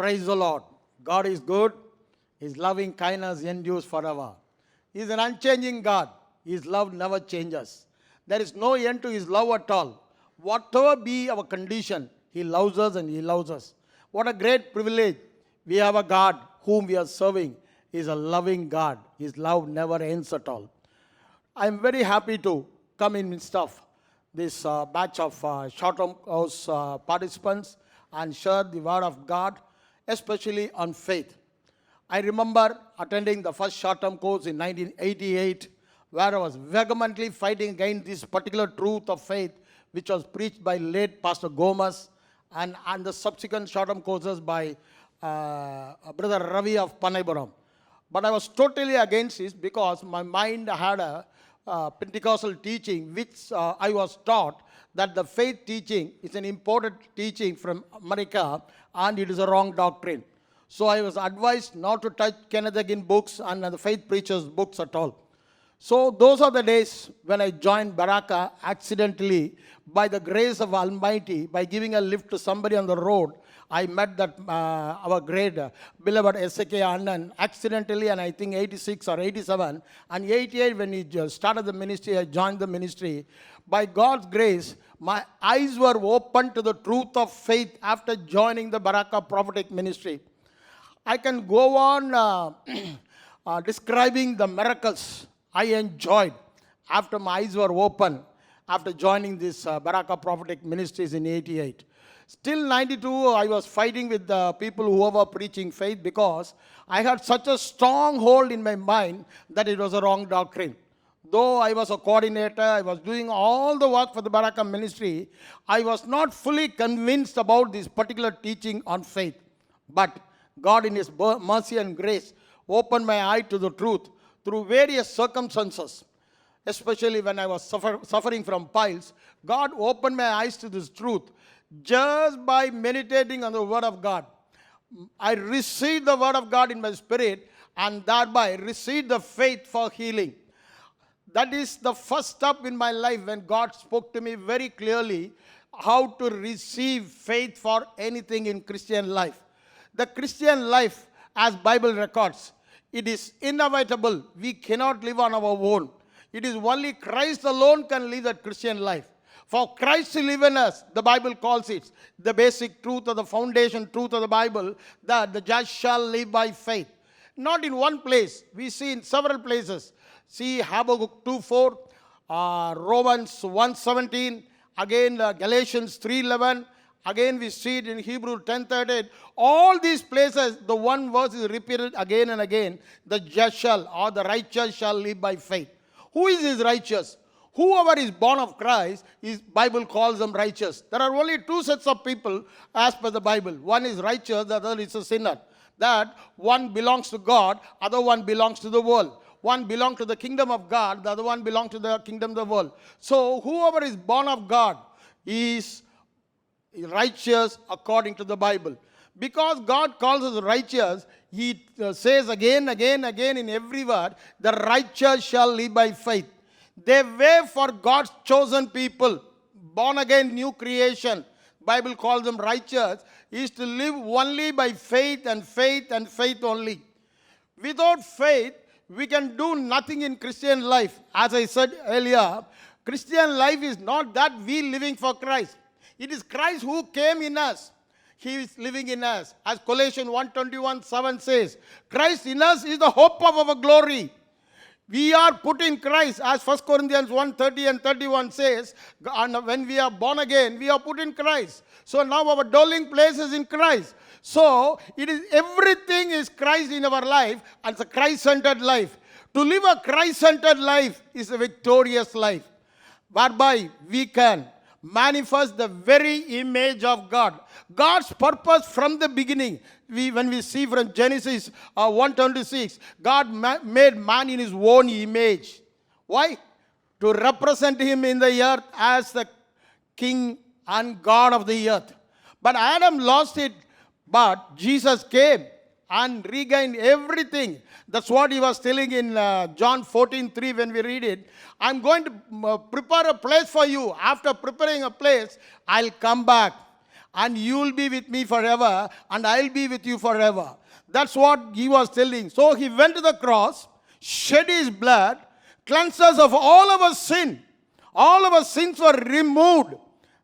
Praise the Lord. God is good. His loving kindness endures forever. He is an unchanging God. His love never changes. There is no end to His love at all. Whatever be our condition, He loves us and He loves us. What a great privilege. We have a God whom we are serving. He is a loving God. His love never ends at all. I am very happy to come in midst of this batch of short-term course participants and share the word of God, especially on faith. I remember attending the first short-term course in 1988, where I was vehemently fighting against this particular truth of faith, which was preached by late Pastor Gomez, and the subsequent short-term courses by Brother Ravi of Panaypuram. But I was totally against this because my mind had a Pentecostal teaching, which I was taught that the faith teaching is an imported teaching from America and it is a wrong doctrine. So I was advised not to touch Kenneth Hagin books and the faith preachers' books at all. So those are the days when I joined Baraka accidentally by the grace of Almighty, by giving a lift to somebody on the road. I met that our great beloved S.A.K. Annan accidentally, and I think 86 or 87. And 88, when he started the ministry, I joined the ministry. By God's grace, my eyes were opened to the truth of faith after joining the Baraka prophetic ministry. I can go on describing the miracles I enjoyed after my eyes were open after joining this Baraka prophetic ministries in 88. Still 92, I was fighting with the people who were preaching faith because I had such a strong hold in my mind that it was a wrong doctrine. Though I was a coordinator, I was doing all the work for the Baraka ministry, I was not fully convinced about this particular teaching on faith. But God in His mercy and grace opened my eye to the truth through various circumstances. Especially when I was suffering from piles, God opened my eyes to this truth just by meditating on the Word of God. I received the Word of God in my spirit and thereby received the faith for healing. That is the first step in my life when God spoke to me very clearly how to receive faith for anything in Christian life. The Christian life, as Bible records, it is inevitable. We cannot live on our own. It is only Christ alone can live that Christian life. For Christ to live in us, the Bible calls it the basic truth or the foundation truth of the Bible, that the just shall live by faith. Not in one place. We see in several places. See Habakkuk 2:4, Romans 1:17, again Galatians 3:11. Again we see it in Hebrew 10:38. All these places, the one verse is repeated again and again. The just shall, or the righteous shall live by faith. Who is this righteous? Whoever is born of Christ, Bible calls them righteous. There are only two sets of people as per the Bible. One is righteous, the other is a sinner. That one belongs to God, other one belongs to the world. One belongs to the kingdom of God, the other one belongs to the kingdom of the world. So whoever is born of God is righteous according to the Bible. Because God calls us righteous, He says again in every word, the righteous shall live by faith. The way for God's chosen people, born again, new creation, Bible calls them righteous, is to live only by faith and faith and faith only. Without faith, we can do nothing in Christian life. As I said earlier, Christian life is not that we living for Christ. It is Christ who came in us. He is living in us. As Colossians 1:21-7 says, Christ in us is the hope of our glory. We are put in Christ, as 1 Corinthians 1:30 and 31 says, and when we are born again, we are put in Christ. So now our dwelling place is in Christ. So it is everything is Christ in our life, and it's a Christ-centered life. To live a Christ-centered life is a victorious life, whereby we can manifest the very image of God. God's purpose from the beginning. When we see from Genesis 1:26, God made man in His own image. Why? To represent Him in the earth as the King and God of the earth. But Adam lost it, but Jesus came and regained everything. That's what He was telling in John 14:3 when we read it. I'm going to prepare a place for you. After preparing a place, I'll come back. and you will be with me forever, and I'll be with you forever. That's what he was telling. So he went to the cross, shed his blood, cleansed us of all our sin. All our sins were removed.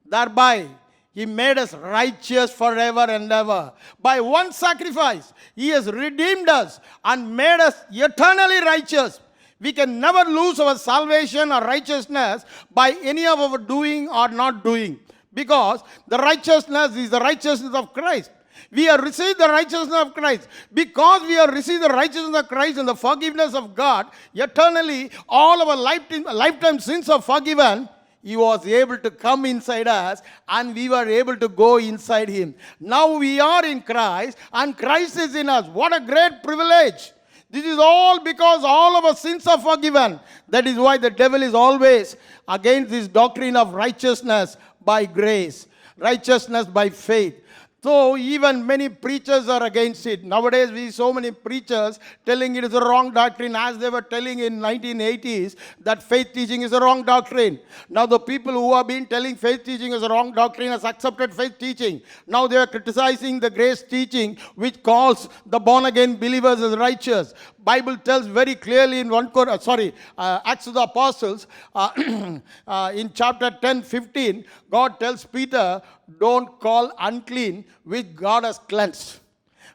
Thereby, he made us righteous forever and ever. By one sacrifice, he has redeemed us and made us eternally righteous. We can never lose our salvation or righteousness by any of our doing or not doing. Because the righteousness is the righteousness of Christ. We have received the righteousness of Christ. Because we have received the righteousness of Christ and the forgiveness of God, eternally, all our lifetime sins are forgiven. He was able to come inside us and we were able to go inside him. Now we are in Christ and Christ is in us. What a great privilege. This is all because all of our sins are forgiven. That is why the devil is always against this doctrine of righteousness by grace, righteousness by faith. So even many preachers are against it. Nowadays we see so many preachers telling it is a wrong doctrine, as they were telling in 1980s that faith teaching is a wrong doctrine. Now the people who have been telling faith teaching is a wrong doctrine has accepted faith teaching. Now they are criticizing the grace teaching which calls the born again believers as righteous. Bible tells very clearly in Acts of the Apostles, in chapter 10:15, God tells Peter, don't call unclean which God has cleansed.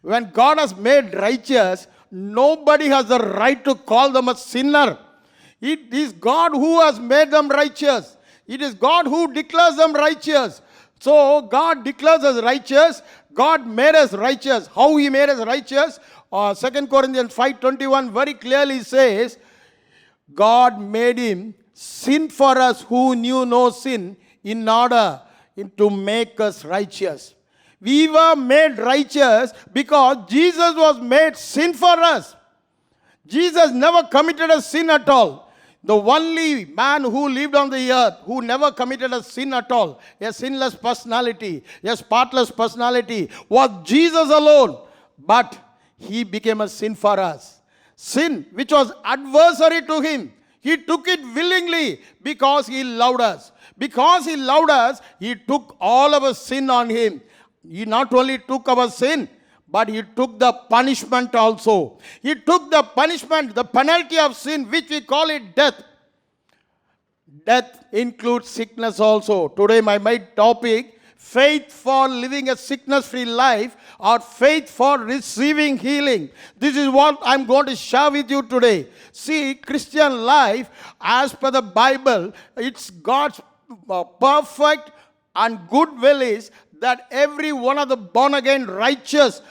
When God has made righteous, nobody has the right to call them a sinner. It is God who has made them righteous. It is God who declares them righteous. So God declares us righteous. God made us righteous. How he made us righteous? 2 Corinthians 5:21 very clearly says, God made him sin for us who knew no sin in order to make us righteous. We were made righteous because Jesus was made sin for us. Jesus never committed a sin at all. The only man who lived on the earth who never committed a sin at all, a sinless personality, a spotless personality, was Jesus alone. But he became a sin for us. Sin which was adversary to him. He took it willingly because he loved us. Because he loved us, he took all our sin on him. He not only took our sin, but he took the punishment also. He took the punishment, the penalty of sin, which we call it death. Death includes sickness also. Today my topic, faith for living a sickness-free life or faith for receiving healing. This is what I'm going to share with you today. See, Christian life, as per the Bible, it's God's perfect and good will is that every one of the born-again righteous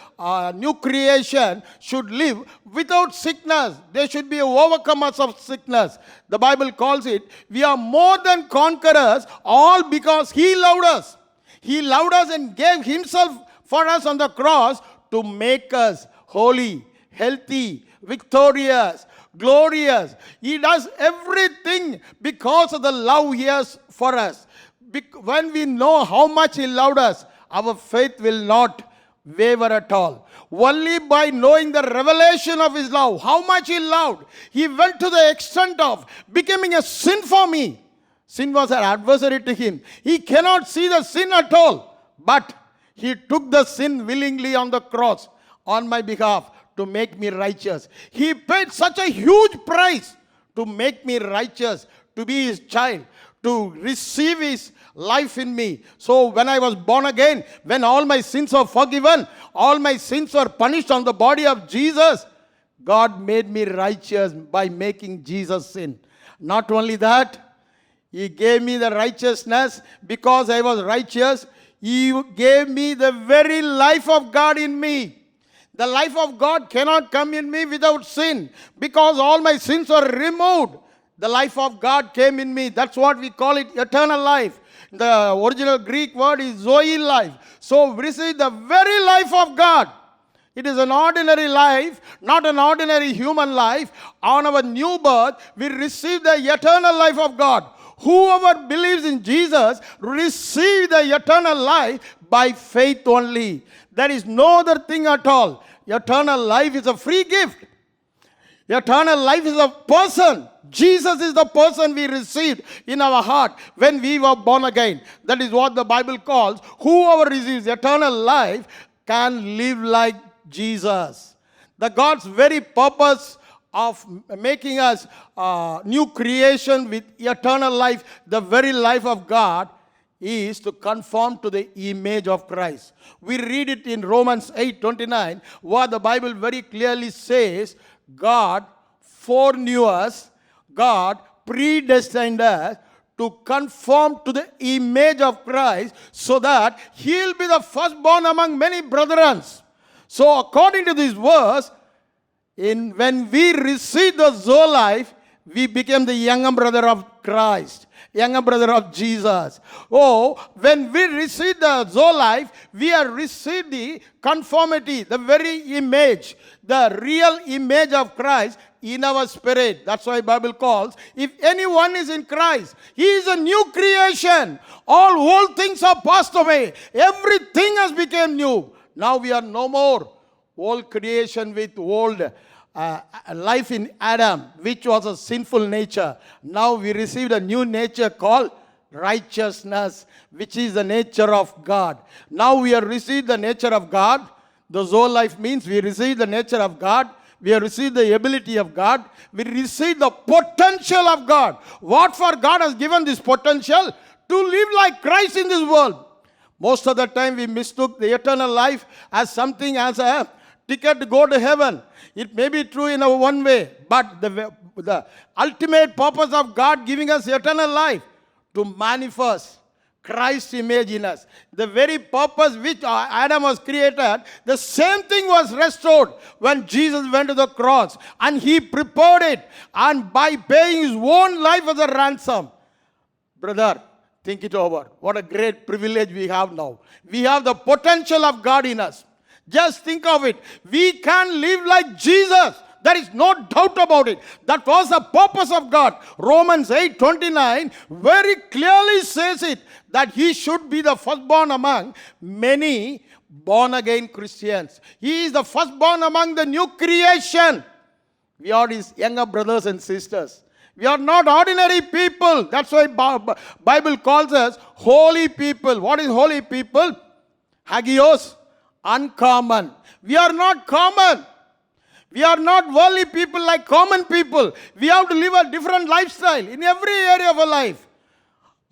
new creation should live without sickness. They should be overcomers of sickness. The Bible calls it, we are more than conquerors, all because he loved us. He loved us and gave himself for us on the cross to make us holy, healthy, victorious, glorious. He does everything because of the love he has for us. When we know how much he loved us, our faith will not waver at all. Only by knowing the revelation of his love, how much he loved, he went to the extent of becoming a sin for me. Sin was an adversary to him. He cannot see the sin at all. But he took the sin willingly on the cross on my behalf to make me righteous. He paid such a huge price to make me righteous, to be his child, to receive his life in me. So when I was born again, when all my sins were forgiven, all my sins were punished on the body of Jesus, God made me righteous by making Jesus sin. Not only that, he gave me the righteousness because I was righteous. He gave me the very life of God in me. The life of God cannot come in me without sin because all my sins were removed. The life of God came in me. That's what we call it, eternal life. The original Greek word is Zoe life. So we receive the very life of God. It is an ordinary life, not an ordinary human life. On our new birth, we receive the eternal life of God. Whoever believes in Jesus receive the eternal life by faith only. There is no other thing at all. Eternal life is a free gift. Eternal life is a person. Jesus is the person we received in our heart when we were born again. That is what the Bible calls, whoever receives eternal life can live like Jesus. The God's very purpose of making us new creation with eternal life, the very life of God, is to conform to the image of Christ. We read it in Romans 8:29, where the Bible very clearly says, God foreknew us, God predestined us to conform to the image of Christ, so that He'll be the firstborn among many brethren. So according to this verse, when we received the Zoe life, we became the younger brother of Christ, younger brother of Jesus. Oh, when we received the Zoe life, we have received the conformity, the very image, the real image of Christ in our spirit. That's why Bible calls, if anyone is in Christ, he is a new creation. All old things are passed away. Everything has become new. Now we are no more old creation with old life in Adam, which was a sinful nature. Now we received a new nature called righteousness, which is the nature of God. Now we have received the nature of God. The Zoe life means we receive the nature of God. We have received the ability of God. We receive the potential of God. What for God has given this potential? To live like Christ in this world. Most of the time we mistook the eternal life as something, as a ticket to go to heaven. It may be true in a one way, but the ultimate purpose of God giving us eternal life, to manifest Christ's image in us. The very purpose which Adam was created, the same thing was restored when Jesus went to the cross, and He prepared it, and by paying His own life as a ransom. Brother, think it over. What a great privilege we have now. We have the potential of God in us. Just think of it. We can live like Jesus. There is no doubt about it. That was the purpose of God. Romans 8:29 very clearly says it, that He should be the firstborn among many born-again Christians. He is the firstborn among the new creation. We are His younger brothers and sisters. We are not ordinary people. That's why Bible calls us holy people. What is holy people? Hagios, uncommon. We are not common. We are not worldly people like common people. We have to live a different lifestyle in every area of our life.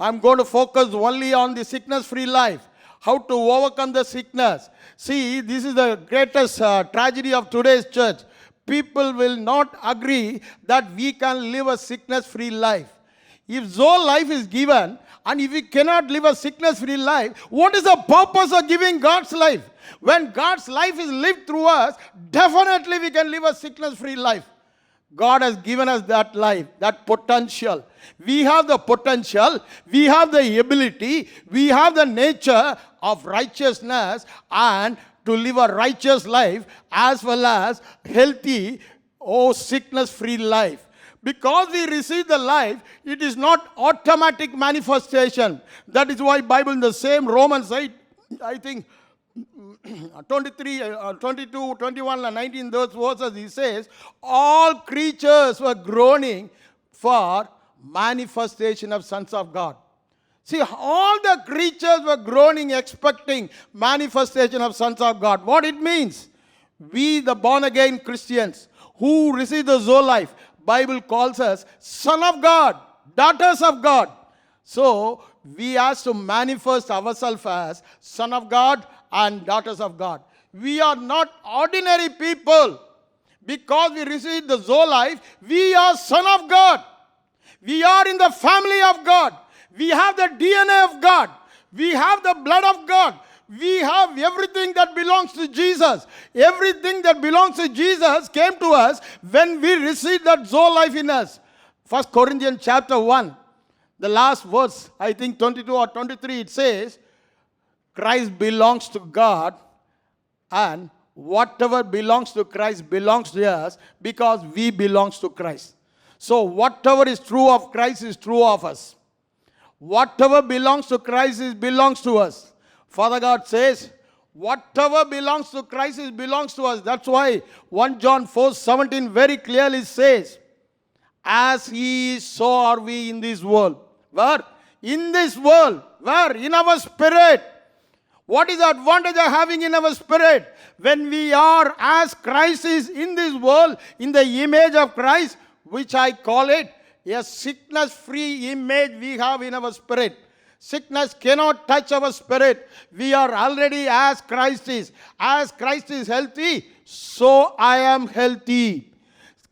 I'm going to focus only on the sickness-free life. How to overcome the sickness. See, this is the greatest tragedy of today's church. People will not agree that we can live a sickness-free life. If Zoe life is given, and if we cannot live a sickness-free life, what is the purpose of giving God's life? When God's life is lived through us, definitely we can live a sickness-free life. God has given us that life, that potential. We have the potential, we have the ability, we have the nature of righteousness, and to live a righteous life as well as healthy, sickness-free life. Because we receive the life, it is not automatic manifestation. That is why Bible in the same Romans 8, I think, 23, 22, 21, and 19, those verses, he says, all creatures were groaning for manifestation of sons of God. See, all the creatures were groaning, expecting manifestation of sons of God. What it means? We, the born-again Christians, who receive the Zoe life, Bible calls us son of God, daughters of God. So, we have to manifest ourselves as son of God and daughters of God. We are not ordinary people. Because we receive the Zoe life, we are son of God. We are in the family of God. We have the DNA of God. We have the blood of God. We have everything that belongs to Jesus. Everything that belongs to Jesus came to us when we received that Zoe life in us. 1 Corinthians chapter 1, the last verse, I think 22 or 23, it says, Christ belongs to God, and whatever belongs to Christ belongs to us because we belong to Christ. So whatever is true of Christ is true of us. Whatever belongs to Christ belongs to us. Father God says, whatever belongs to Christ belongs to us. That's why 1 John 4:17 very clearly says, as He is, so are we in this world. Where? In this world. Where? In our spirit. What is the advantage of having in our spirit? When we are as Christ is in this world, in the image of Christ, which I call it a sickness-free image we have in our spirit. Sickness cannot touch our spirit. We are already as Christ is. As Christ is healthy, so I am healthy.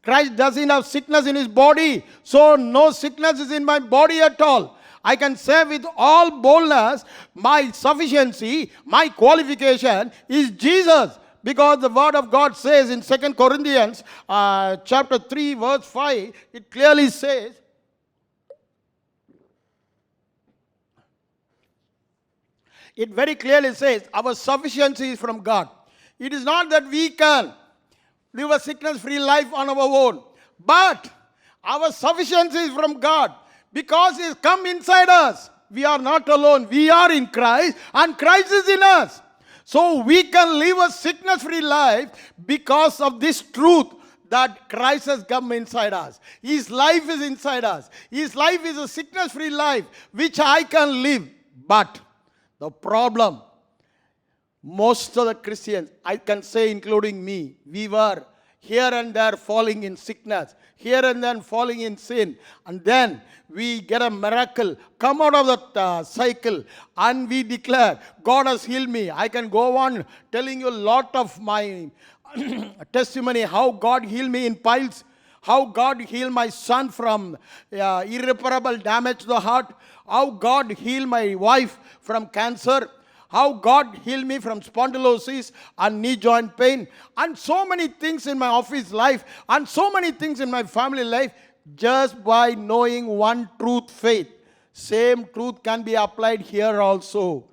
Christ doesn't have sickness in His body, so no sickness is in my body at all. I can say with all boldness, my sufficiency, my qualification is Jesus. Because the word of God says in 2 Corinthians chapter 3 verse 5, it clearly says, it very clearly says, our sufficiency is from God. It is not that we can live a sickness-free life on our own, but our sufficiency is from God. Because He has come inside us. We are not alone. We are in Christ and Christ is in us. So we can live a sickness-free life because of this truth that Christ has come inside us. His life is inside us. His life is a sickness-free life which I can live. But the problem, most of the Christians, I can say including me, we were here and there falling in sickness, here and then falling in sin, and then we get a miracle, come out of that cycle, and we declare, God has healed me. I can go on telling you a lot of my testimony, how God healed me in piles, how God healed my son from irreparable damage to the heart, how God healed my wife from cancer, how God healed me from spondylosis and knee joint pain, and so many things in my office life, and so many things in my family life, just by knowing one truth, faith. Same truth can be applied here also.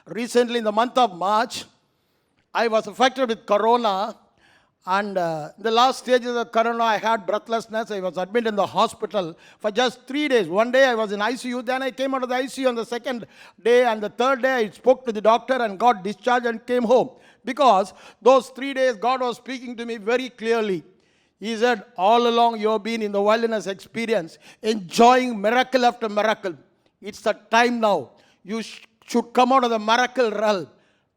Recently, in the month of March, I was affected with corona, and the last stages of corona, I had breathlessness. I was admitted in the hospital for just 3 days. One day I was in ICU, then I came out of the ICU on the second day, and the third day I spoke to the doctor and got discharged and came home. Because those 3 days, God was speaking to me very clearly. He said, all along you have been in the wilderness experience, enjoying miracle after miracle. It's the time now. You should come out of the miracle realm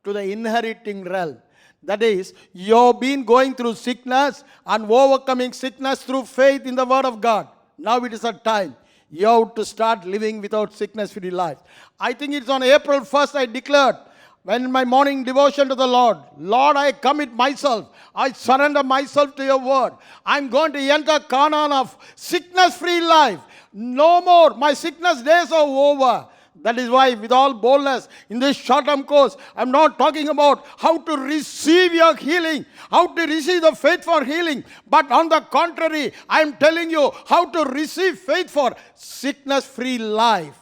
to the inheriting realm. That is, you've been going through sickness and overcoming sickness through faith in the Word of God. Now it is a time. You have to start living without sickness-free life. I think it's on April 1st I declared, when in my morning devotion to the Lord, Lord, I commit myself. I surrender myself to your word. I'm going to enter Canaan of sickness-free life. No more. My sickness days are over. That is why, with all boldness, in this short-term course, I'm not talking about how to receive your healing, how to receive the faith for healing. But on the contrary, I'm telling you how to receive faith for sickness-free life.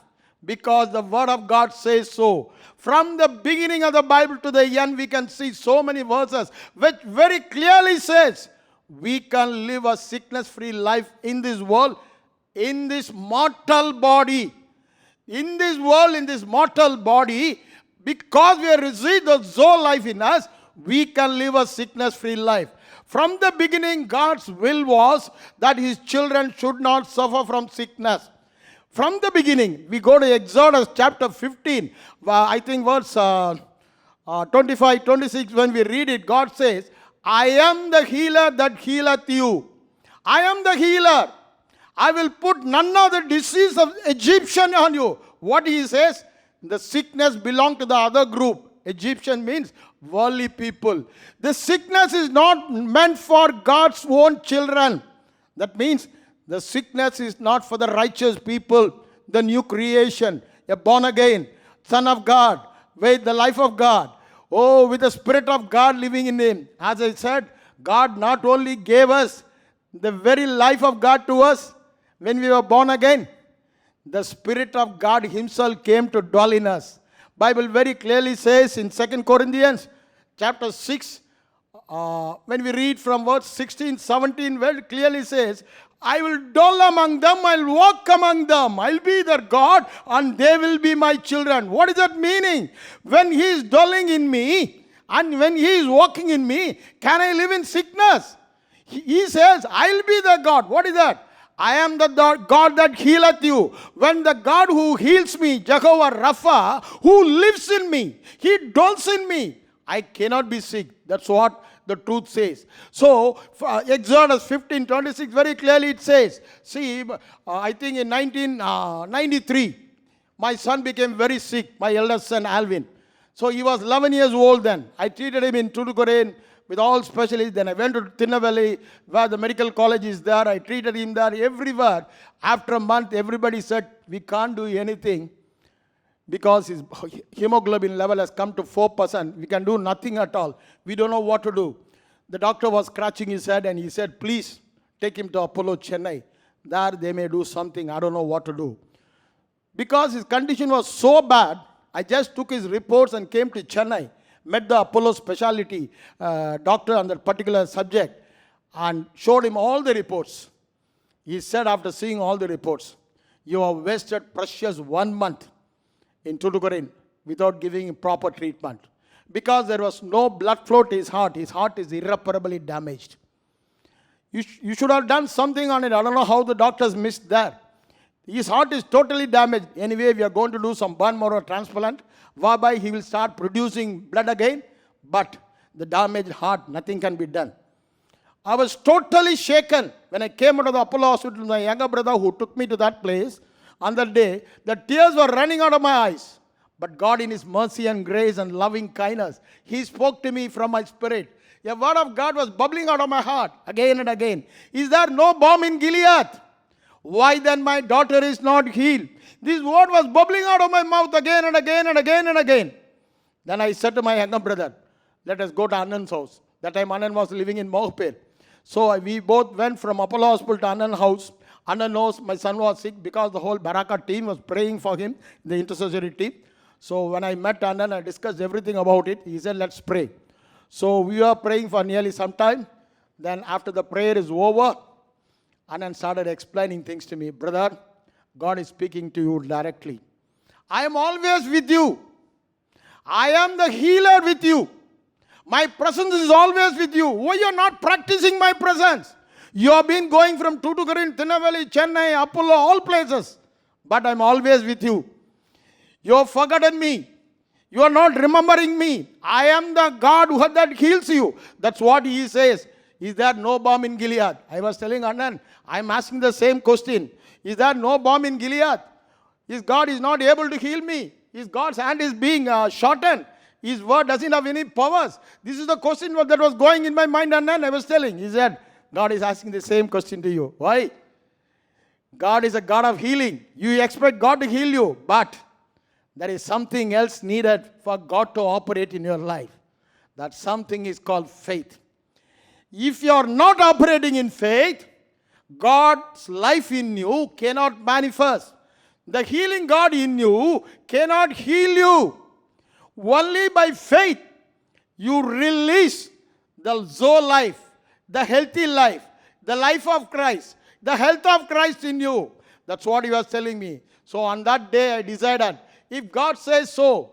Because the Word of God says so. From the beginning of the Bible to the end, we can see so many verses which very clearly says we can live a sickness-free life in this world, in this mortal body. In this world, in this mortal body, because we have received the Zoe life in us, we can live a sickness-free life. From the beginning, God's will was that His children should not suffer from sickness. From the beginning, we go to Exodus chapter 15, I think verse 25, 26, when we read it, God says, I am the healer that healeth you. I am the healer. I will put none of the disease of Egyptian on you. What he says, the sickness belongs to the other group. Egyptian means worldly people. The sickness is not meant for God's own children. That means the sickness is not for the righteous people, the new creation, a born again, son of God, with the life of God. Oh, with the Spirit of God living in him. As I said, God not only gave us the very life of God to us when we were born again, the Spirit of God himself came to dwell in us. Bible very clearly says in 2 Corinthians chapter 6, when we read from verse 16, 17, very clearly says, I will dwell among them, I'll walk among them, I'll be their God, and they will be my children. What is that meaning? When he is dwelling in me, and when he is walking in me, can I live in sickness? He says, I'll be their God. What is that? I am the God that healeth you. When the God who heals me, Jehovah Rapha, who lives in me, He dwells in me, I cannot be sick. That's what the truth says. So, Exodus 15:26, very clearly it says, see, I think in 1993, my son became very sick, my eldest son Alvin. So he was 11 years old then. I treated him in Tuticorin with all specialists. Then I went to Tinnavelly, where the medical college is there. I treated him there everywhere. After a month, everybody said, we can't do anything because his hemoglobin level has come to 4%. We can do nothing at all. We don't know what to do. The doctor was scratching his head and he said, please take him to Apollo Chennai. There they may do something. I don't know what to do. Because his condition was so bad, I just took his reports and came to Chennai, met the Apollo specialty doctor on that particular subject and showed him all the reports. He said after seeing all the reports, you have wasted precious 1 month in Tuticorin without giving him proper treatment. Because there was no blood flow to his heart. His heart is irreparably damaged. You should have done something on it. I don't know how the doctors missed that. His heart is totally damaged. Anyway, we are going to do some bone marrow transplant, whereby he will start producing blood again. But the damaged heart, nothing can be done. I was totally shaken when I came out of the Apollo hospital. My younger brother who took me to that place on that day, the tears were running out of my eyes. But God in His mercy and grace and loving kindness, He spoke to me from my spirit. A word of God was bubbling out of my heart again and again. Is there no balm in Gilead? Why then my daughter is not healed? This word was bubbling out of my mouth again and again and again and again. Then I said to my younger brother, let us go to Anand's house. That time Anand was living in Mohapet. So we both went from Apollo Hospital to Anand's house. Anand knows my son was sick because the whole Baraka team was praying for him, the intercessory team. So when I met Anand, I discussed everything about it. He said, let's pray. So we were praying for nearly some time. Then after the prayer is over, Anand started explaining things to me. Brother, God is speaking to you directly. I am always with you. I am the healer with you. My presence is always with you. Why you are not practicing my presence? You have been going from Tuticorin, Tinnavelly, Chennai, Apollo, all places. But I am always with you. You have forgotten me. You are not remembering me. I am the God that heals you. That's what He says. Is there no balm in Gilead? I was telling Anand, I am asking the same question. Is there no balm in Gilead? His God is not able to heal me. His God's hand is being shortened. His word doesn't have any powers. This is the question that was going in my mind, Anand. I was telling. He said, God is asking the same question to you. Why? God is a God of healing. You expect God to heal you, but there is something else needed for God to operate in your life. That something is called faith. If you are not operating in faith, God's life in you cannot manifest. The healing God in you cannot heal you. Only by faith you release the Zoe life, the healthy life, the life of Christ, the health of Christ in you. That's what He was telling me. So on that day I decided, if God says so,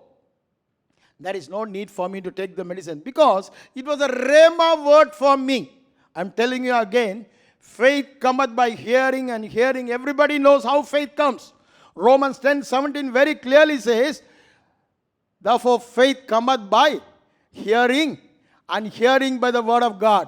there is no need for me to take the medicine because it was a rhema word for me. I'm telling you again, faith cometh by hearing and hearing. Everybody knows how faith comes. Romans 10:17 very clearly says, therefore faith cometh by hearing and hearing by the word of God.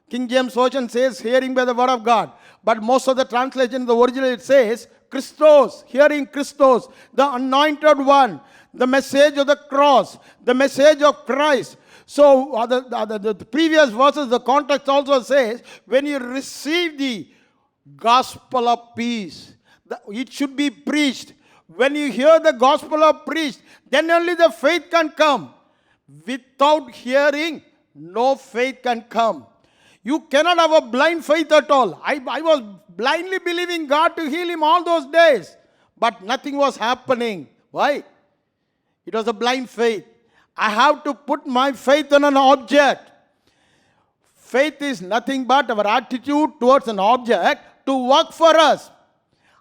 King James Version says hearing by the word of God. But most of the translation in the original it says Christos, hearing Christos, the anointed one. The message of the cross, the message of Christ. So the previous verses, the context also says, when you receive the gospel of peace, it should be preached. When you hear the gospel of preached, then only the faith can come. Without hearing, no faith can come. You cannot have a blind faith at all. I was blindly believing God to heal him all those days, but nothing was happening. Why? It was a blind faith. I have to put my faith on an object. Faith is nothing but our attitude towards an object to work for us.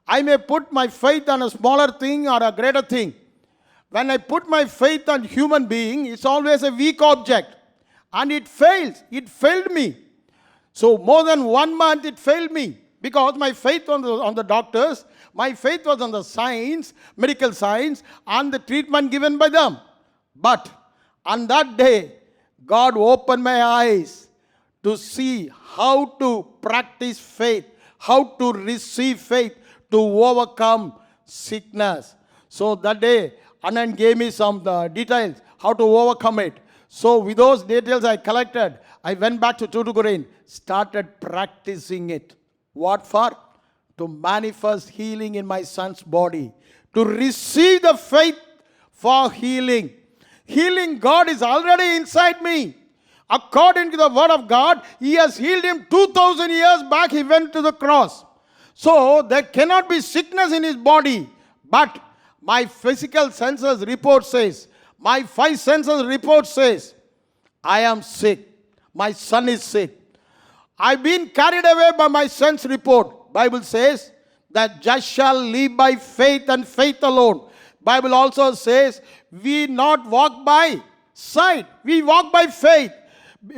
I may put my faith on a smaller thing or a greater thing. When I put my faith on human being, it's always a weak object. And it fails. It failed me. So more than 1 month it failed me. Because my faith on the doctors, my faith was on the science, medical science, and the treatment given by them. But on that day, God opened my eyes to see how to practice faith, how to receive faith to overcome sickness. So that day, Anand gave me some details how to overcome it. So with those details I collected, I went back to Tuticorin, started practicing it. What for? To manifest healing in my son's body. To receive the faith for healing. Healing God is already inside me. According to the word of God, He has healed him 2,000 years back. He went to the cross. So there cannot be sickness in his body. But my physical senses report says, my five senses report says, I am sick. My son is sick. I've been carried away by my son's report. Bible says that just shall live by faith and faith alone. Bible also says we not walk by sight. We walk by faith.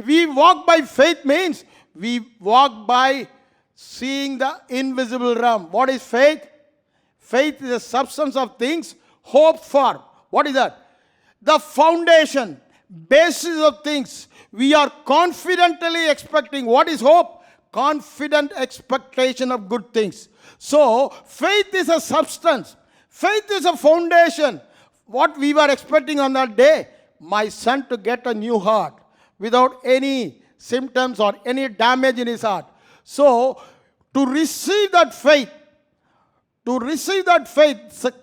We walk by faith means we walk by seeing the invisible realm. What is faith? Faith is the substance of things hoped for. What is that? The foundation, basis of things. We are confidently expecting. What is hope? Confident expectation of good things. So, faith is a substance. Faith is a foundation. What we were expecting on that day, my son to get a new heart without any symptoms or any damage in his heart. So, to receive that faith,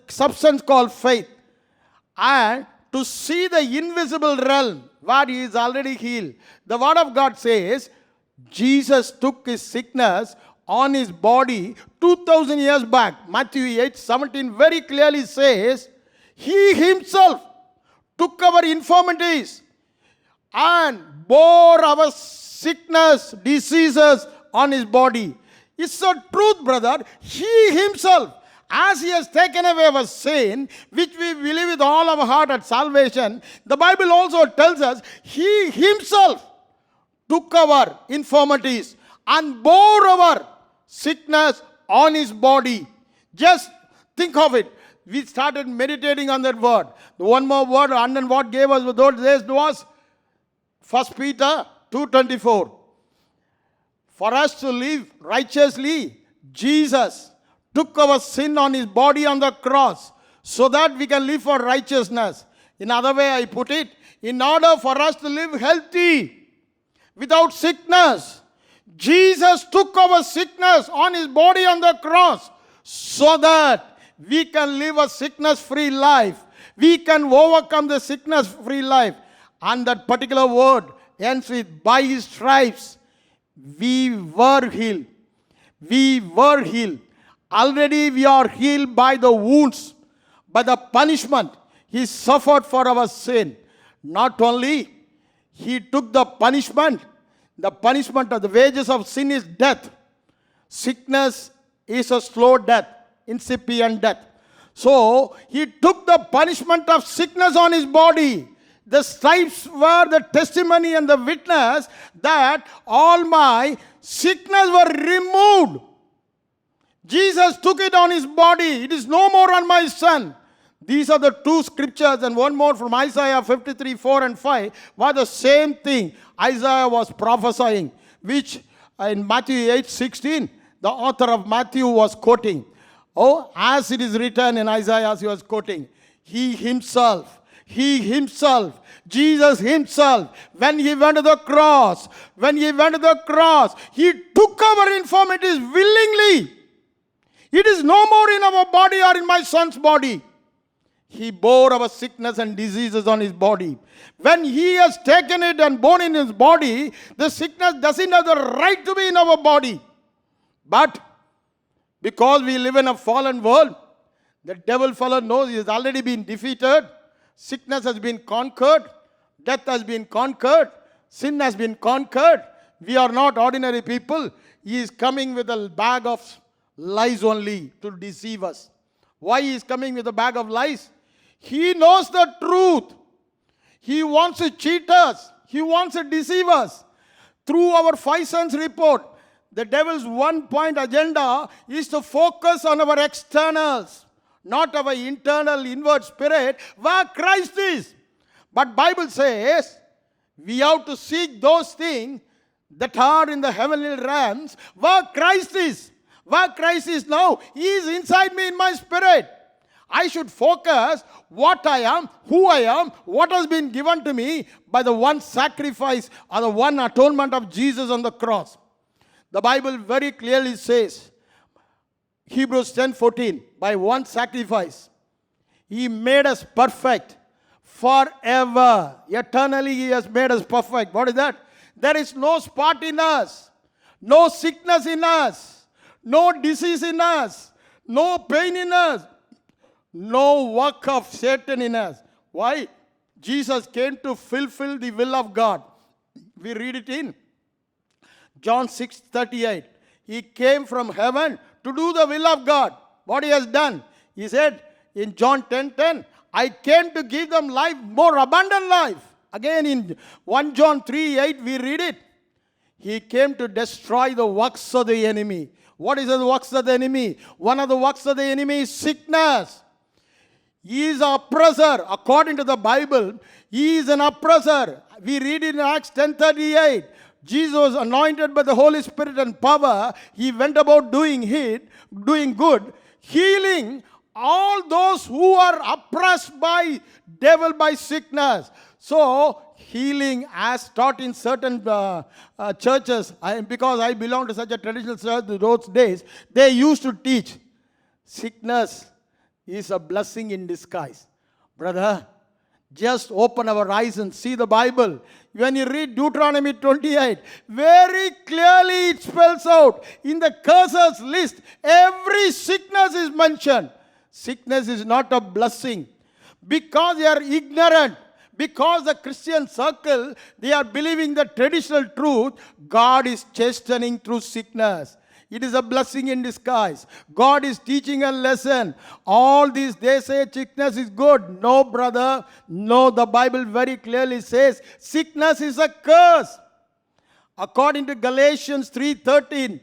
substance called faith, and to see the invisible realm where he is already healed. The word of God says, Jesus took his sickness on his body 2,000 years back. Matthew 8:17 very clearly says, He himself took our infirmities and bore our sickness, diseases on his body. It's the truth, brother. He himself, as he has taken away our sin, which we believe with all our heart at salvation, the Bible also tells us, he himself took our infirmities and bore our sickness on his body. Just think of it. We started meditating on that word. The one more word, and then what gave us those days was 1 Peter 2:24. For us to live righteously, Jesus took our sin on his body on the cross so that we can live for righteousness. In other way I put it, in order for us to live healthy, without sickness, Jesus took our sickness on his body on the cross so that we can live a sickness-free life. We can overcome the sickness-free life. And that particular word ends with, by his stripes, we were healed. We were healed. Already we are healed by the wounds, by the punishment he suffered for our sin. Not only he took the punishment of the wages of sin is death. Sickness is a slow death, incipient death. So he took the punishment of sickness on his body. The stripes were the testimony and the witness that all my sickness were removed. Jesus took it on his body. It is no more on my son. These are the two scriptures, and one more from Isaiah 53:4 and 5, were the same thing Isaiah was prophesying, which in Matthew 8:16, the author of Matthew was quoting. Oh, as it is written in Isaiah, he was quoting. He himself, Jesus himself, when he went to the cross, he took our infirmities willingly. It is no more in our body or in my son's body. He bore our sickness and diseases on his body. When he has taken it and borne in his body, the sickness doesn't have the right to be in our body. But because we live in a fallen world, the devil fellow knows he has already been defeated. Sickness has been conquered. Death has been conquered. Sin has been conquered. We are not ordinary people. He is coming with a bag of lies only to deceive us. Why he is coming with a bag of lies? He knows the truth. He wants to cheat us. He wants to deceive us. Through our five sons report, The devil's one-point agenda is to focus on our externals, not our internal inward spirit where Christ is. But Bible says we have to seek those things that are in the heavenly realms where Christ is. Where Christ is now, He is inside me in my spirit. I should focus what I am, who I am, what has been given to me by the one sacrifice or the one atonement of Jesus on the cross. The Bible very clearly says, Hebrews 10:14, by one sacrifice, He made us perfect forever. Eternally He has made us perfect. What is that? There is no spot in us, no sickness in us, no disease in us, no pain in us, no work of Satan in us. Why? Jesus came to fulfill the will of God. We read it in John 6:38. He came from heaven to do the will of God. What He has done? He said in John 10:10, I came to give them life, more abundant life. Again in 1 John 3:8 we read it. He came to destroy the works of the enemy. What is the works of the enemy? One of the works of the enemy is sickness. He is an oppressor. According to the Bible, He is an oppressor. We read in Acts 10:38. Jesus was anointed by the Holy Spirit and power. He went about doing good, healing all those who are oppressed by devil, by sickness. So, healing as taught in certain churches, because I belong to such a traditional church those days, they used to teach sickness is a blessing in disguise. Brother, just open our eyes and see the Bible. When you read Deuteronomy 28, very clearly it spells out in the curses list, every sickness is mentioned. Sickness is not a blessing. Because they are ignorant, because the Christian circle, they are believing the traditional truth, God is chastening through sickness. It is a blessing in disguise. God is teaching a lesson. All these, they say sickness is good. No, brother. No, the Bible very clearly says sickness is a curse. According to Galatians 3:13,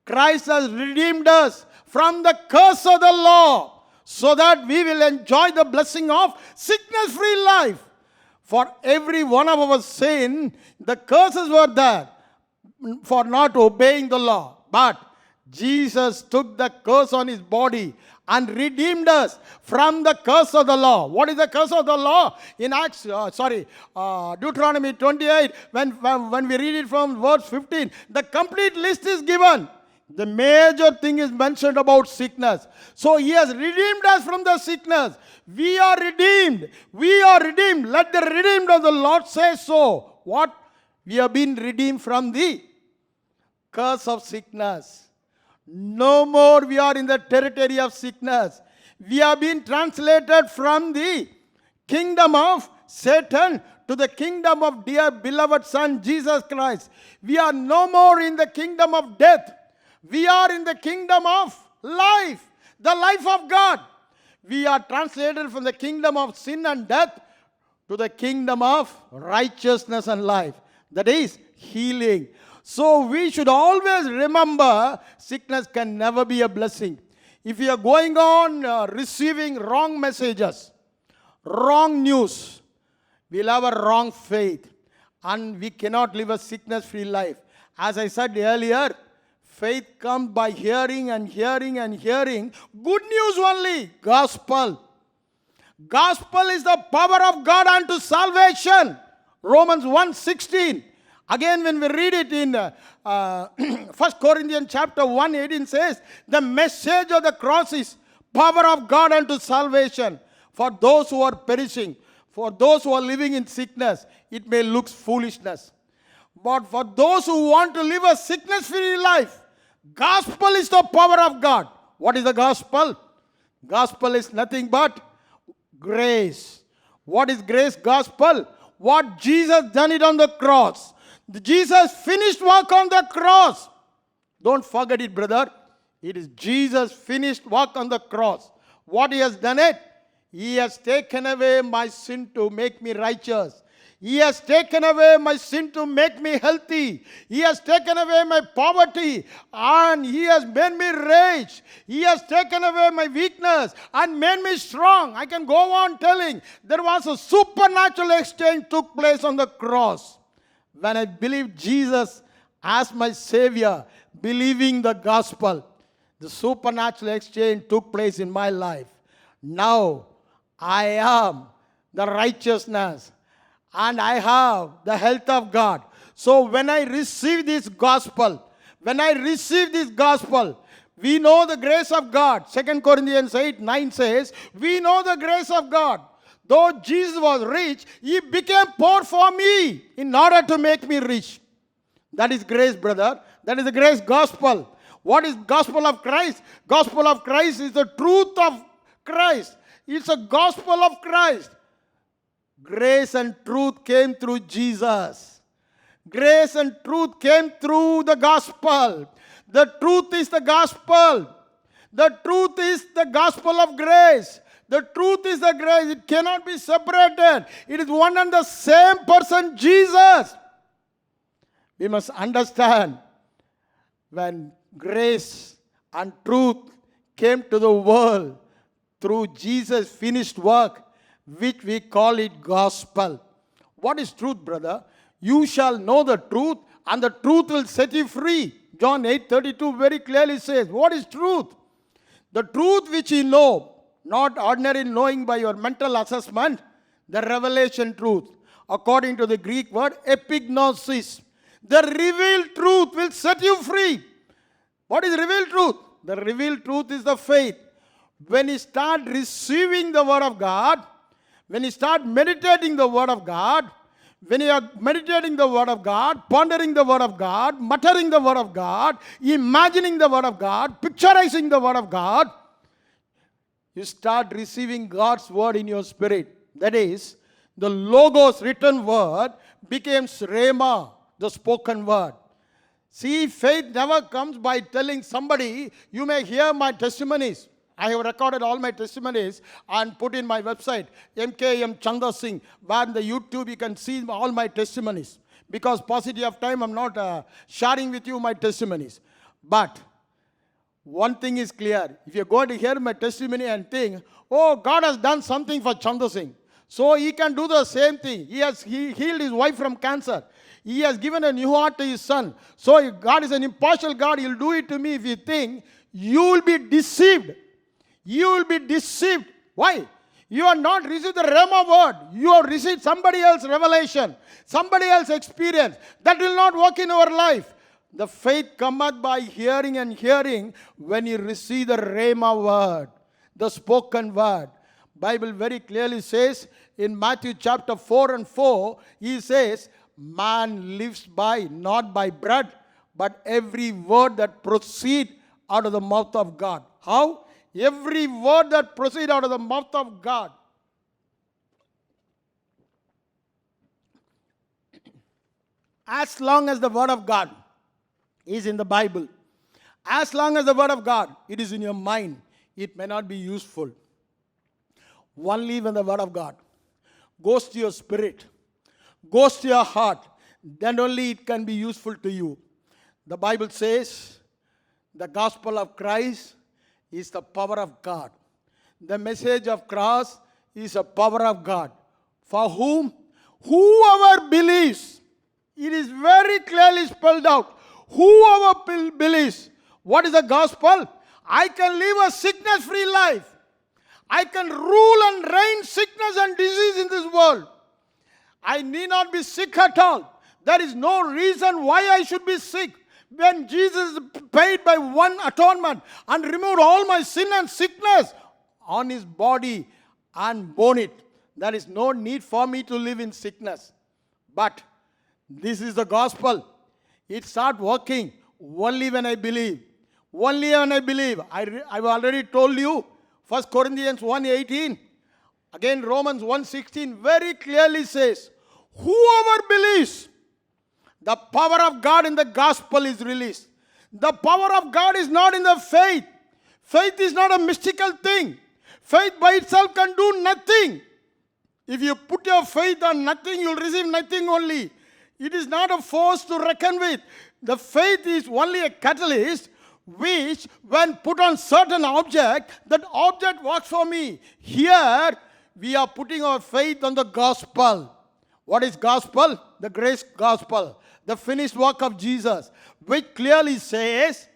Christ has redeemed us from the curse of the law so that we will enjoy the blessing of sickness-free life. For every one of our sin, the curses were there for not obeying the law. But Jesus took the curse on His body and redeemed us from the curse of the law. What is the curse of the law? In Deuteronomy 28, when we read it from verse 15, the complete list is given. The major thing is mentioned about sickness. So He has redeemed us from the sickness. We are redeemed. We are redeemed. Let the redeemed of the Lord say so. What? We have been redeemed from the curse of sickness. No more we are in the territory of sickness. We have been translated from the kingdom of Satan to the kingdom of dear beloved Son Jesus Christ. We are no more in the kingdom of death. We are in the kingdom of life, the life of God. We are translated from the kingdom of sin and death to the kingdom of righteousness and life. That is healing. So we should always remember sickness can never be a blessing. If we are going on receiving wrong messages, wrong news, we'll have a wrong faith and we cannot live a sickness-free life. As I said earlier, faith comes by hearing and hearing and hearing. Good news only, gospel. Gospel is the power of God unto salvation. Romans 1:16. Again, when we read it in 1 Corinthians chapter 1:18 says, the message of the cross is power of God unto salvation for those who are perishing, for those who are living in sickness. It may look foolishness. But for those who want to live a sickness-free life, gospel is the power of God. What is the gospel? Gospel is nothing but grace. What is grace? Gospel. What Jesus done it on the cross. Jesus finished work on the cross. Don't forget it, brother. It is Jesus finished work on the cross. What He has done it? He has taken away my sin to make me righteous. He has taken away my sin to make me healthy. He has taken away my poverty and He has made me rich. He has taken away my weakness and made me strong. I can go on telling. There was a supernatural exchange took place on the cross. When I believed Jesus as my Savior, believing the gospel, the supernatural exchange took place in my life. Now I am the righteousness and I have the health of God. So when I receive this gospel, we know the grace of God. 2 Corinthians 8:9 says, we know the grace of God. Though Jesus was rich, He became poor for me in order to make me rich. That is grace, brother. That is the grace gospel. What is gospel of Christ? Gospel of Christ is the truth of Christ. It's a gospel of Christ. Grace and truth came through Jesus. Grace and truth came through the gospel. The truth is the gospel. The truth is the gospel of grace. The truth is the grace. It cannot be separated. It is one and the same person, Jesus. We must understand, when grace and truth came to the world through Jesus' finished work, which we call it gospel. What is truth, brother? You shall know the truth, and the truth will set you free. John 8:32 very clearly says, what is truth? The truth which you know, not ordinary knowing by your mental assessment, the revelation truth. According to the Greek word, epignosis. The revealed truth will set you free. What is revealed truth? The revealed truth is the faith. When you start receiving the word of God, when you start meditating the word of God, when you are meditating the word of God, pondering the word of God, muttering the word of God, imagining the word of God, picturizing the word of God, you start receiving God's word in your spirit. That is, the Logos written word becomes Rhema, the spoken word. See, faith never comes by telling somebody, you may hear my testimonies. I have recorded all my testimonies and put in my website, MKM Chanda Singh, where in the YouTube you can see all my testimonies. Because paucity of time, I'm not sharing with you my testimonies. But one thing is clear. If you're going to hear my testimony and think, oh, God has done something for Chanda Singh, so He can do the same thing. He healed his wife from cancer. He has given a new heart to his son. So if God is an impartial God, He'll do it to me. If you think, you will be deceived. You will be deceived. Why? You are not received the Rhema word. You have received somebody else's revelation, somebody else's experience. That will not work in our life. The faith cometh by hearing, and hearing when you receive the Rhema word, the spoken word. Bible very clearly says in Matthew chapter 4:4, He says, man lives by, not by bread, but every word that proceeds out of the mouth of God. How? Every word that proceeds out of the mouth of God. As long as the word of God is in the Bible, as long as the word of God, it is in your mind, it may not be useful. Only when the word of God goes to your spirit, goes to your heart, then only it can be useful to you. The Bible says the gospel of Christ is the power of God. The message of cross is the power of God. For whom? Whoever believes. It is very clearly spelled out. Whoever believes. What is the gospel? I can live a sickness-free life. I can rule and reign sickness and disease in this world. I need not be sick at all. There is no reason why I should be sick. When Jesus paid by one atonement and removed all my sin and sickness on His body and borne it, there is no need for me to live in sickness. But this is the gospel. It starts working only when I believe. Only when I believe. I've already told you, 1 Corinthians 1:18. Again, Romans 1:16 very clearly says, whoever believes, the power of God in the gospel is released. The power of God is not in the faith. Faith is not a mystical thing. Faith by itself can do nothing. If you put your faith on nothing, you'll receive nothing only. It is not a force to reckon with. The faith is only a catalyst which, when put on certain object, that object works for me. Here, we are putting our faith on the gospel. What is gospel? The grace gospel. The finished work of Jesus, which clearly says,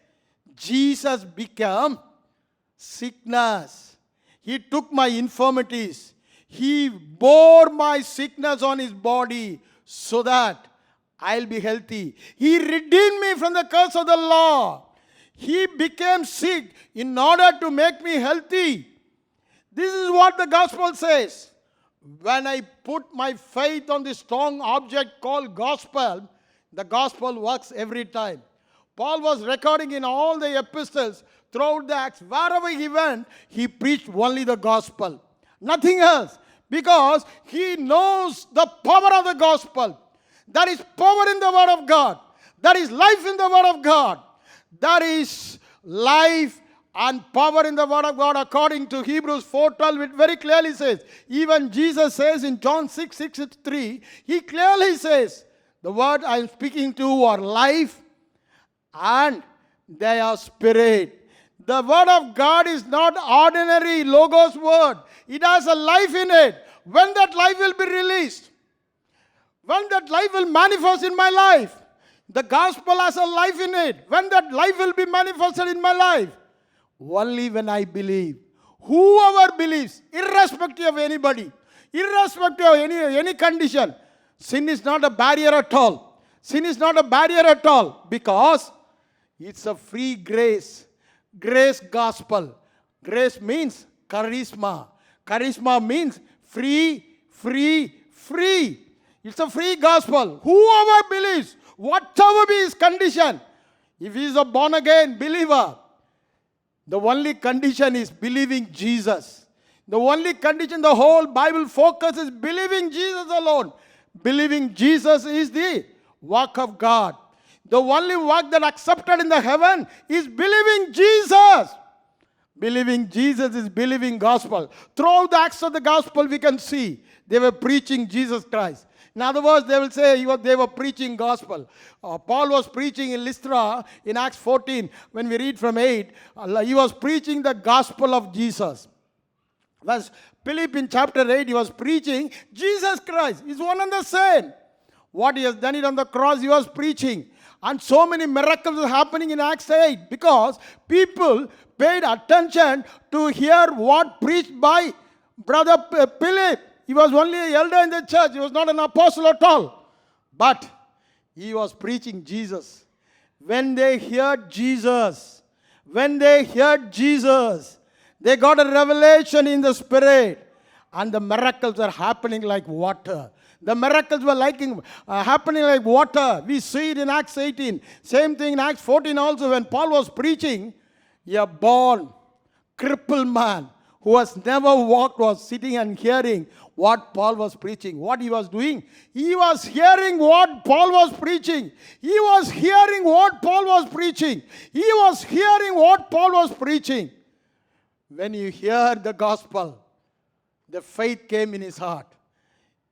Jesus became sickness. He took my infirmities. He bore my sickness on his body so that I'll be healthy. He redeemed me from the curse of the law. He became sick in order to make me healthy. This is what the gospel says. When I put my faith on the strong object called gospel, the gospel works every time. Paul was recording in all the epistles throughout the Acts. Wherever he went, he preached only the gospel. Nothing else. Because he knows the power of the gospel. There is power in the word of God. There is life in the word of God. There is life and power in the word of God according to Hebrews 4:12. It very clearly says. Even Jesus says in John 6:63, he clearly says, the word I am speaking to are life and they are spirit. The word of God is not ordinary logos word. It has a life in it. When that life will be released, when that life will manifest in my life, the gospel has a life in it. When that life will be manifested in my life, only when I believe. Whoever believes, irrespective of anybody, irrespective of any condition, sin is not a barrier at all. Sin is not a barrier at all because it's a free grace. Grace gospel. Grace means charisma. Charisma means free. It's a free gospel. Whoever believes, whatever be his condition, if he is a born again believer, the only condition is believing Jesus. The only condition the whole Bible focuses believing Jesus alone. Believing Jesus is the work of God. The only work that accepted in the heaven is believing Jesus. Believing Jesus is believing gospel. Throughout the acts of the gospel we can see they were preaching Jesus Christ. In other words, they will say they were preaching gospel. Paul was preaching in Lystra in Acts 14. When we read from 8, he was preaching the gospel of Jesus. Whereas Philip in chapter 8, he was preaching Jesus Christ. It's one and the same. What he has done it on the cross, he was preaching. And so many miracles are happening in Acts 8 because people paid attention to hear what preached by Brother Philip. He was only an elder in the church. He was not an apostle at all. But he was preaching Jesus. When they heard Jesus, they got a revelation in the spirit. And the miracles are happening like water. The miracles were happening like water. We see it in Acts 18. Same thing in Acts 14 also. When Paul was preaching, a born, crippled man who has never walked was sitting and hearing what Paul was preaching. What he was doing? He was hearing what Paul was preaching. He was hearing what Paul was preaching. He was hearing what Paul was preaching. When you hear the gospel, the faith came in his heart.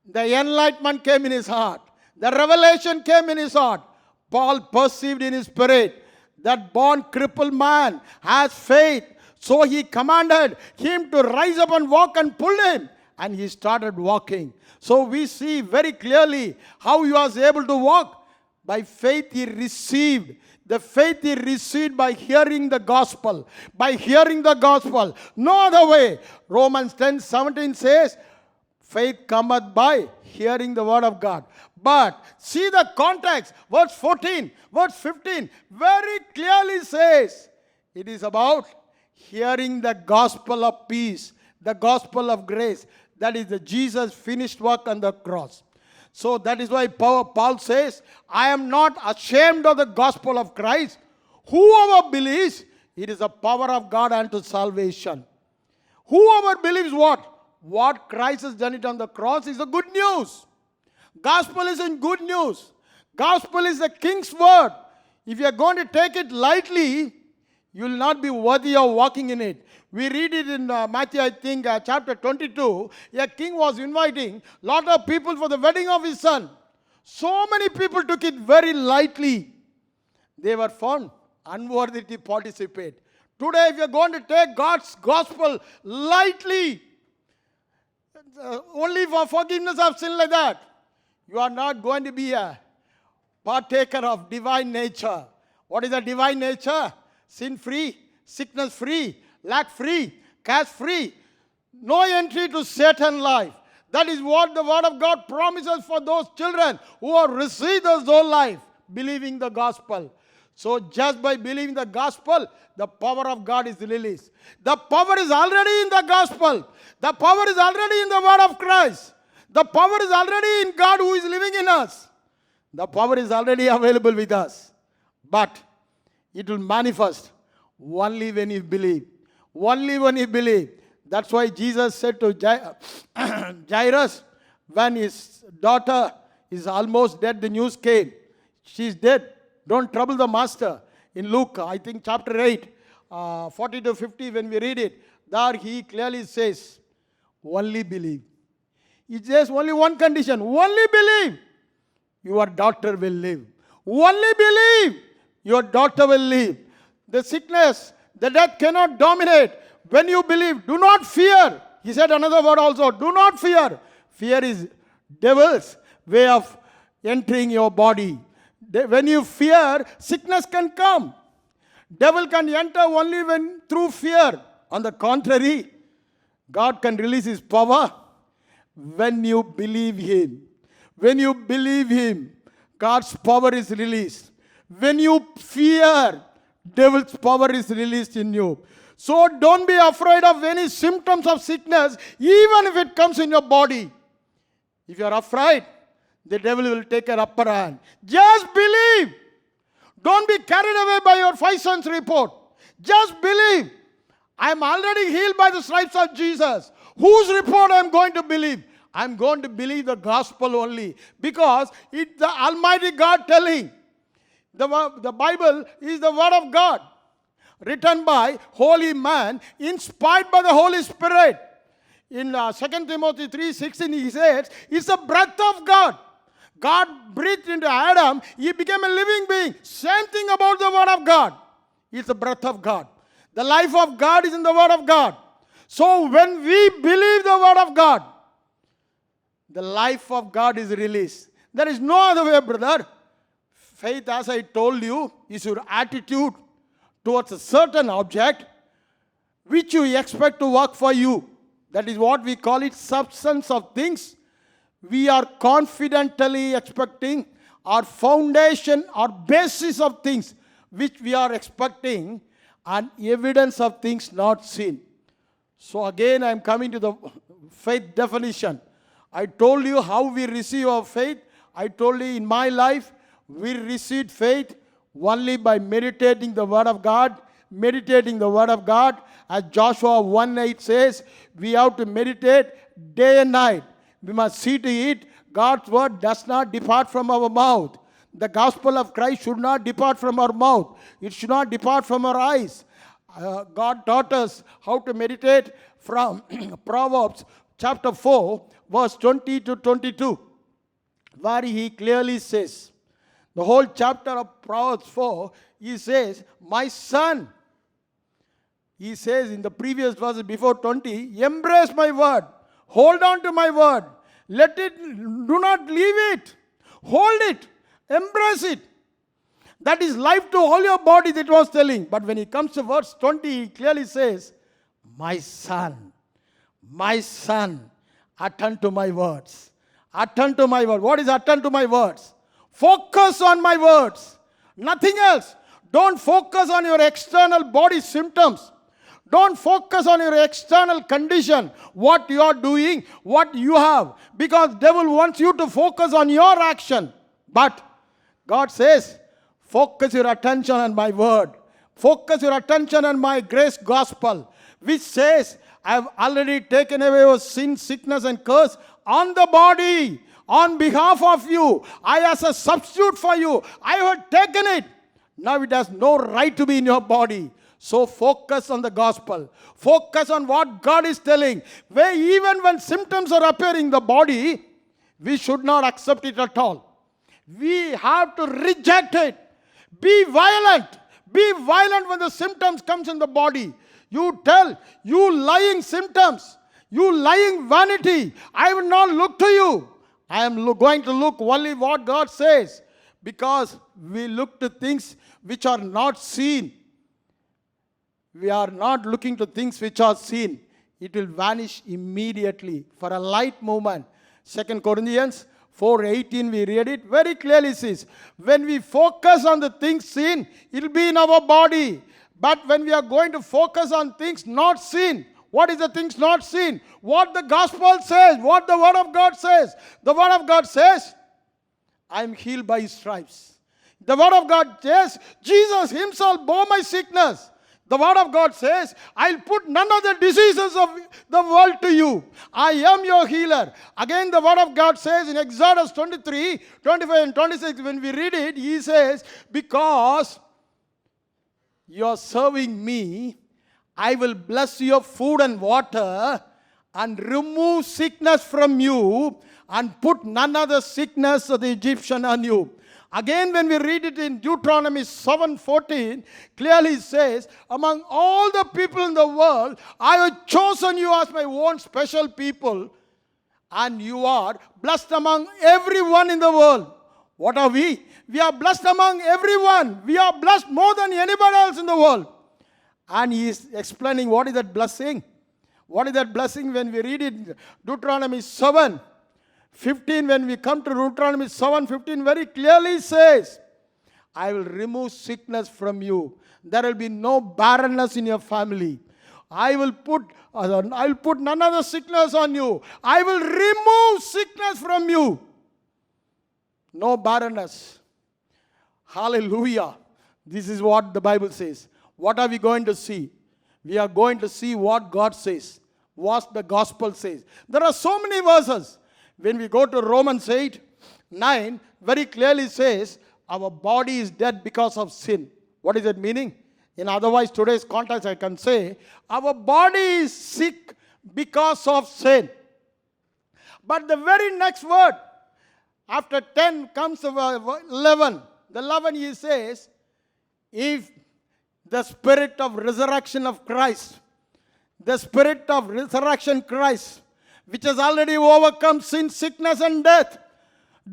The enlightenment came in his heart. The revelation came in his heart. Paul perceived in his spirit that born crippled man has faith. So he commanded him to rise up and walk and pulled him. And he started walking. So we see very clearly how he was able to walk. By faith he received. The faith he received by hearing the gospel. By hearing the gospel. No other way. Romans 10:17 says, faith cometh by hearing the word of God. But see the context. Verse 14, verse 15 very clearly says it is about hearing the gospel of peace, the gospel of grace. That is the Jesus finished work on the cross. So that is why Paul says, I am not ashamed of the gospel of Christ. Whoever believes, it is the power of God unto salvation. Whoever believes what? What Christ has done it on the cross is the good news. Gospel isn't good news. Gospel is the king's word. If you are going to take it lightly, You will not be worthy of walking in it. We read it in Matthew, I think, chapter 22. A king was inviting a lot of people for the wedding of his son. So many people took it very lightly. They were found unworthy to participate. Today, if you are going to take God's gospel lightly, only for forgiveness of sin like that, you are not going to be a partaker of divine nature. What is the divine nature? Sin-free, sickness-free, lack-free, cash-free. No entry to Satan life. That is what the Word of God promises for those children who have received the soul life, believing the gospel. So just by believing the gospel, the power of God is released. The power is already in the gospel. The power is already in the Word of Christ. The power is already in God who is living in us. The power is already available with us. But it will manifest only when you believe. Only when you believe. That's why Jesus said to Jairus, when his daughter is almost dead, the news came. She's dead. Don't trouble the master. In Luke, I think chapter 8, 40 to 50, when we read it, there he clearly says, only believe. He says only one condition, only believe. Your daughter will live. Only believe. Your daughter will live. The sickness, the death cannot dominate. When you believe, do not fear. He said another word also, do not fear. Fear is devil's way of entering your body. When you fear, sickness can come. Devil can enter only when through fear. On the contrary, God can release his power when you believe him. When you believe him, God's power is released. When you fear, devil's power is released in you. So don't be afraid of any symptoms of sickness, even if it comes in your body. If you are afraid, the devil will take an upper hand. Just believe. Don't be carried away by your 5 cents report. Just believe. I am already healed by the stripes of Jesus. Whose report I am going to believe? I am going to believe the gospel only. Because it's the Almighty God telling. The Bible is the Word of God. Written by holy man, inspired by the Holy Spirit. In 2 Timothy 3:16 he says, it's the breath of God. God breathed into Adam, he became a living being. Same thing about the Word of God. It's the breath of God. The life of God is in the Word of God. So when we believe the Word of God, the life of God is released. There is no other way, brother. Faith, as I told you, is your attitude towards a certain object which you expect to work for you. That is what we call it, substance of things. We are confidently expecting our foundation, our basis of things which we are expecting, and evidence of things not seen. So again I am coming to the faith definition. I told you how we receive our faith. I told you in my life, we received faith only by meditating the Word of God. Meditating the Word of God. As Joshua 1:8 says, we have to meditate day and night. We must see to it God's Word does not depart from our mouth. The gospel of Christ should not depart from our mouth. It should not depart from our eyes. God taught us how to meditate from Proverbs chapter 4, verse 20 to 22, where he clearly says, the whole chapter of Proverbs 4, he says, my son, he says in the previous verses before 20, embrace my word, hold on to my word, do not leave it, hold it, embrace it. That is life to all your body, that was telling. But when he comes to verse 20, he clearly says, my son, attend to my words. Attend to my word. What is attend to my words? Focus on my words. Nothing else. Don't focus on your external body symptoms. Don't focus on your external condition, what you are doing, what you have. Because devil wants you to focus on your action. But God says, focus your attention on my word. Focus your attention on my grace gospel, which says, I have already taken away your sin, sickness and curse on the body, on behalf of you. I as a substitute for you, I have taken it. Now it has no right to be in your body. So focus on the gospel. Focus on what God is telling. Where even when symptoms are appearing in the body, we should not accept it at all. We have to reject it. Be violent. Be violent when the symptoms comes in the body. You tell, you lying symptoms, you lying vanity, I will not look to you. I am going to look only what God says. Because we look to things which are not seen. We are not looking to things which are seen. It will vanish immediately for a light moment. 2 Corinthians 4:18 we read it very clearly says, when we focus on the things seen, it will be in our body. But when we are going to focus on things not seen, what is the things not seen? What the gospel says, what the word of God says. The word of God says, I am healed by his stripes. The word of God says, Jesus himself bore my sickness. The word of God says, I'll put none of the diseases of the world to you. I am your healer. Again, the word of God says in Exodus 23, 25 and 26, when we read it, he says, because you are serving me, I will bless your food and water and remove sickness from you and put none of the sickness of the Egyptian on you. Again, when we read it in Deuteronomy 7:14, clearly it says, among all the people in the world, I have chosen you as my own special people, and you are blessed among everyone in the world. What are we? We are blessed among everyone. We are blessed more than anybody else in the world. And he is explaining what is that blessing. What is that blessing when we read it? Deuteronomy 7:15, when we come to Deuteronomy 7:15, very clearly says, I will remove sickness from you. There will be no barrenness in your family. I will put none of the sickness on you. I will remove sickness from you. No barrenness. Hallelujah. This is what the Bible says. What are we going to see? We are going to see what God says, what the gospel says. There are so many verses. When we go to Romans 8:9, very clearly says, our body is dead because of sin. What is it meaning? In otherwise today's context I can say, our body is sick because of sin. But the very next word, after 10 comes 11. The 11 he says, if the spirit of resurrection of Christ, the spirit of resurrection Christ, which has already overcome sin, sickness and death,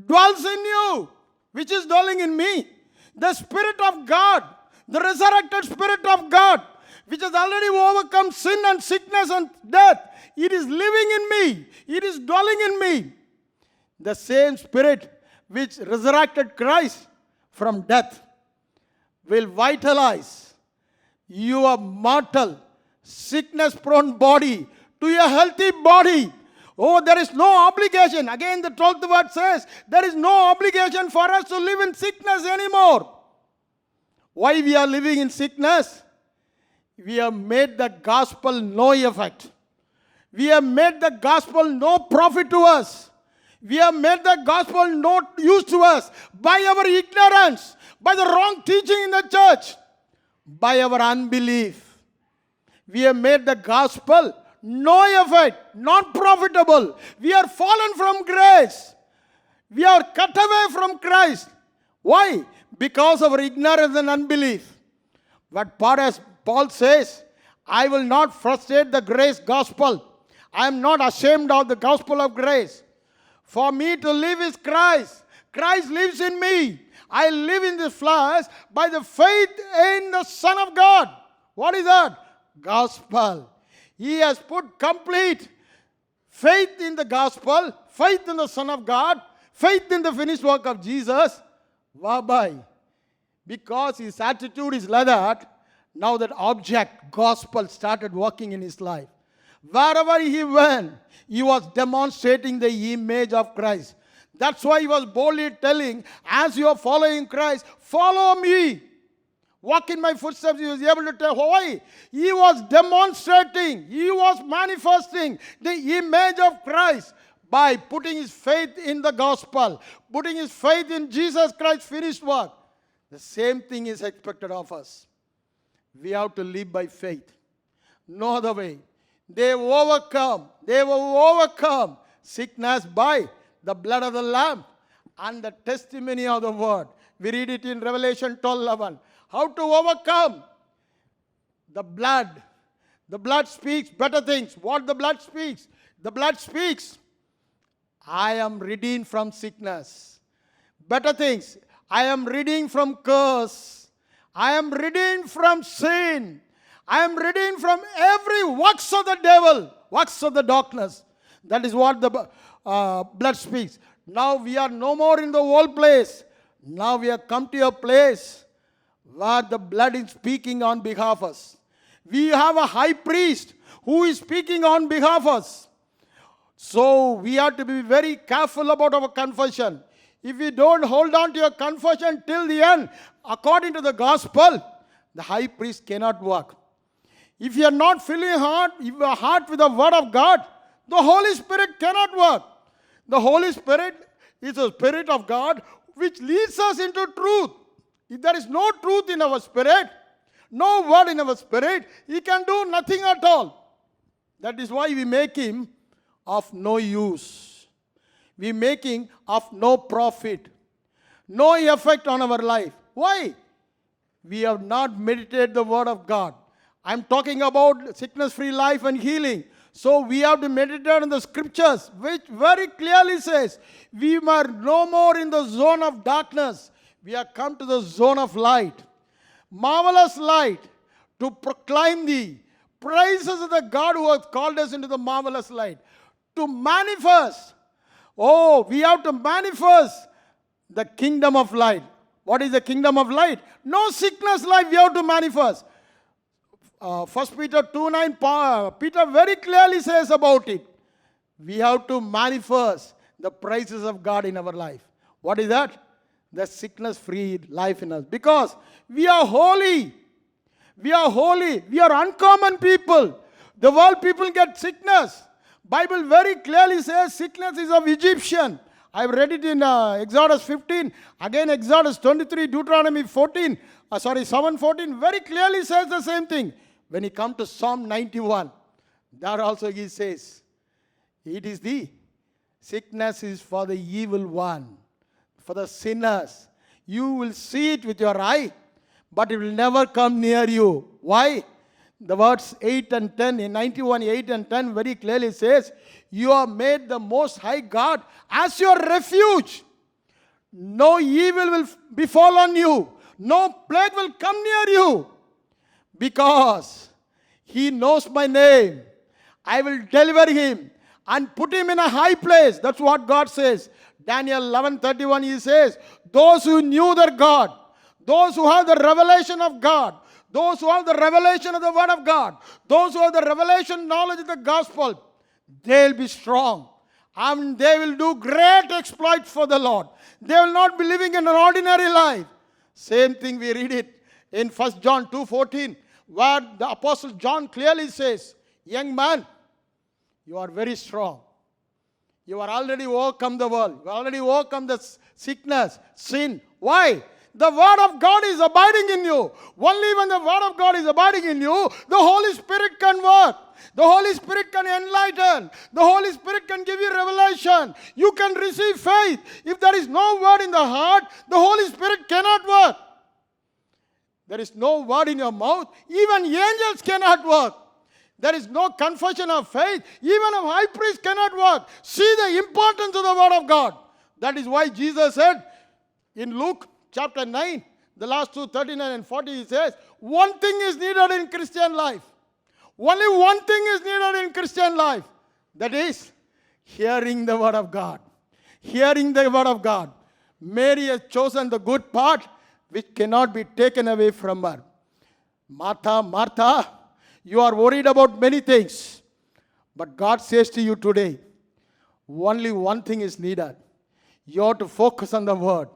dwells in you, which is dwelling in me. The Spirit of God, the resurrected Spirit of God, which has already overcome sin and sickness and death, it is living in me. It is dwelling in me. The same Spirit which resurrected Christ from death will vitalize your mortal, sickness-prone body to a healthy body. Oh, there is no obligation. Again, the 12th word says, there is no obligation for us to live in sickness anymore. Why we are living in sickness? We have made the gospel no effect. We have made the gospel no profit to us. We have made the gospel no use to us by our ignorance, by the wrong teaching in the church, by our unbelief. We have made the gospel no effect, not profitable. We are fallen from grace. We are cut away from Christ. Why? Because of our ignorance and unbelief. But Paul says, I will not frustrate the grace gospel. I am not ashamed of the gospel of grace. For me to live is Christ. Christ lives in me. I live in this flesh by the faith in the Son of God. What is that? Gospel. He has put complete faith in the gospel, faith in the Son of God, faith in the finished work of Jesus. Whereby, because his attitude is like that, now that object, gospel, started working in his life. Wherever he went, he was demonstrating the image of Christ. That's why he was boldly telling, as you are following Christ, follow me. Walk in my footsteps. He was able to tell why. He was demonstrating, he was manifesting the image of Christ by putting his faith in the gospel, putting his faith in Jesus Christ's finished work. The same thing is expected of us. We have to live by faith. No other way. They will overcome sickness by the blood of the Lamb and the testimony of the word. We read it in Revelation 12:11. How to overcome? The blood. The blood speaks better things. What the blood speaks? The blood speaks, I am redeemed from sickness. Better things. I am redeemed from curse. I am redeemed from sin. I am redeemed from every works of the devil, works of the darkness. That is what the blood speaks. Now we are no more in the old place. Now we have come to a place where the blood is speaking on behalf of us. We have a high priest who is speaking on behalf of us. So we have to be very careful about our confession. If we don't hold on to your confession till the end, according to the gospel, the high priest cannot work. If you are not filling your heart with the word of God, the Holy Spirit cannot work. The Holy Spirit is the Spirit of God which leads us into truth. If there is no truth in our spirit, no word in our spirit, He can do nothing at all. That is why we make Him of no use. We make Him of no profit, no effect on our life. Why? We have not meditated the word of God. I'm talking about sickness-free life and healing. So we have to meditate on the scriptures, which very clearly says, we are no more in the zone of darkness. We have come to the zone of light. Marvelous light, to proclaim the praises of the God who has called us into the marvelous light. To manifest. Oh, we have to manifest the kingdom of light. What is the kingdom of light? No sickness life we have to manifest. 1 Peter 2:9, Peter very clearly says about it. We have to manifest the praises of God in our life. What is that? The sickness-free life in us. Because we are holy. We are holy. We are uncommon people. The world people get sickness. Bible very clearly says sickness is of Egyptian. I've read it in Exodus 15. Again Exodus 23, Deuteronomy 7:14 very clearly says the same thing. When you come to Psalm 91, there also he says, it is the sickness is for the evil one, for the sinners. You will see it with your eye, but it will never come near you. Why? The words 8 and 10, in 91, 8 and 10 very clearly says, you have made the Most High God as your refuge. No evil will befall on you. No plague will come near you. Because He knows my name. I will deliver Him and put Him in a high place. That's what God says. Daniel 11:31 He says, those who knew their God, those who have the revelation of God, those who have the revelation of the word of God, those who have the revelation knowledge of the gospel, they'll be strong. And they will do great exploits for the Lord. They will not be living in an ordinary life. Same thing we read it in 1 John 2:14, where the Apostle John clearly says, young man, you are very strong. You are already overcome the world. You already overcome the sickness, sin. Why? The word of God is abiding in you. Only when the word of God is abiding in you, the Holy Spirit can work. The Holy Spirit can enlighten. The Holy Spirit can give you revelation. You can receive faith. If there is no word in the heart, the Holy Spirit cannot work. There is no word in your mouth. Even angels cannot work. There is no confession of faith. Even a high priest cannot work. See the importance of the word of God. That is why Jesus said in Luke chapter 9, the last two, 39 and 40, He says, one thing is needed in Christian life. Only one thing is needed in Christian life. That is hearing the word of God. Hearing the word of God. Mary has chosen the good part which cannot be taken away from her. Martha, Martha, you are worried about many things. But God says to you today, only one thing is needed. You have to focus on the word.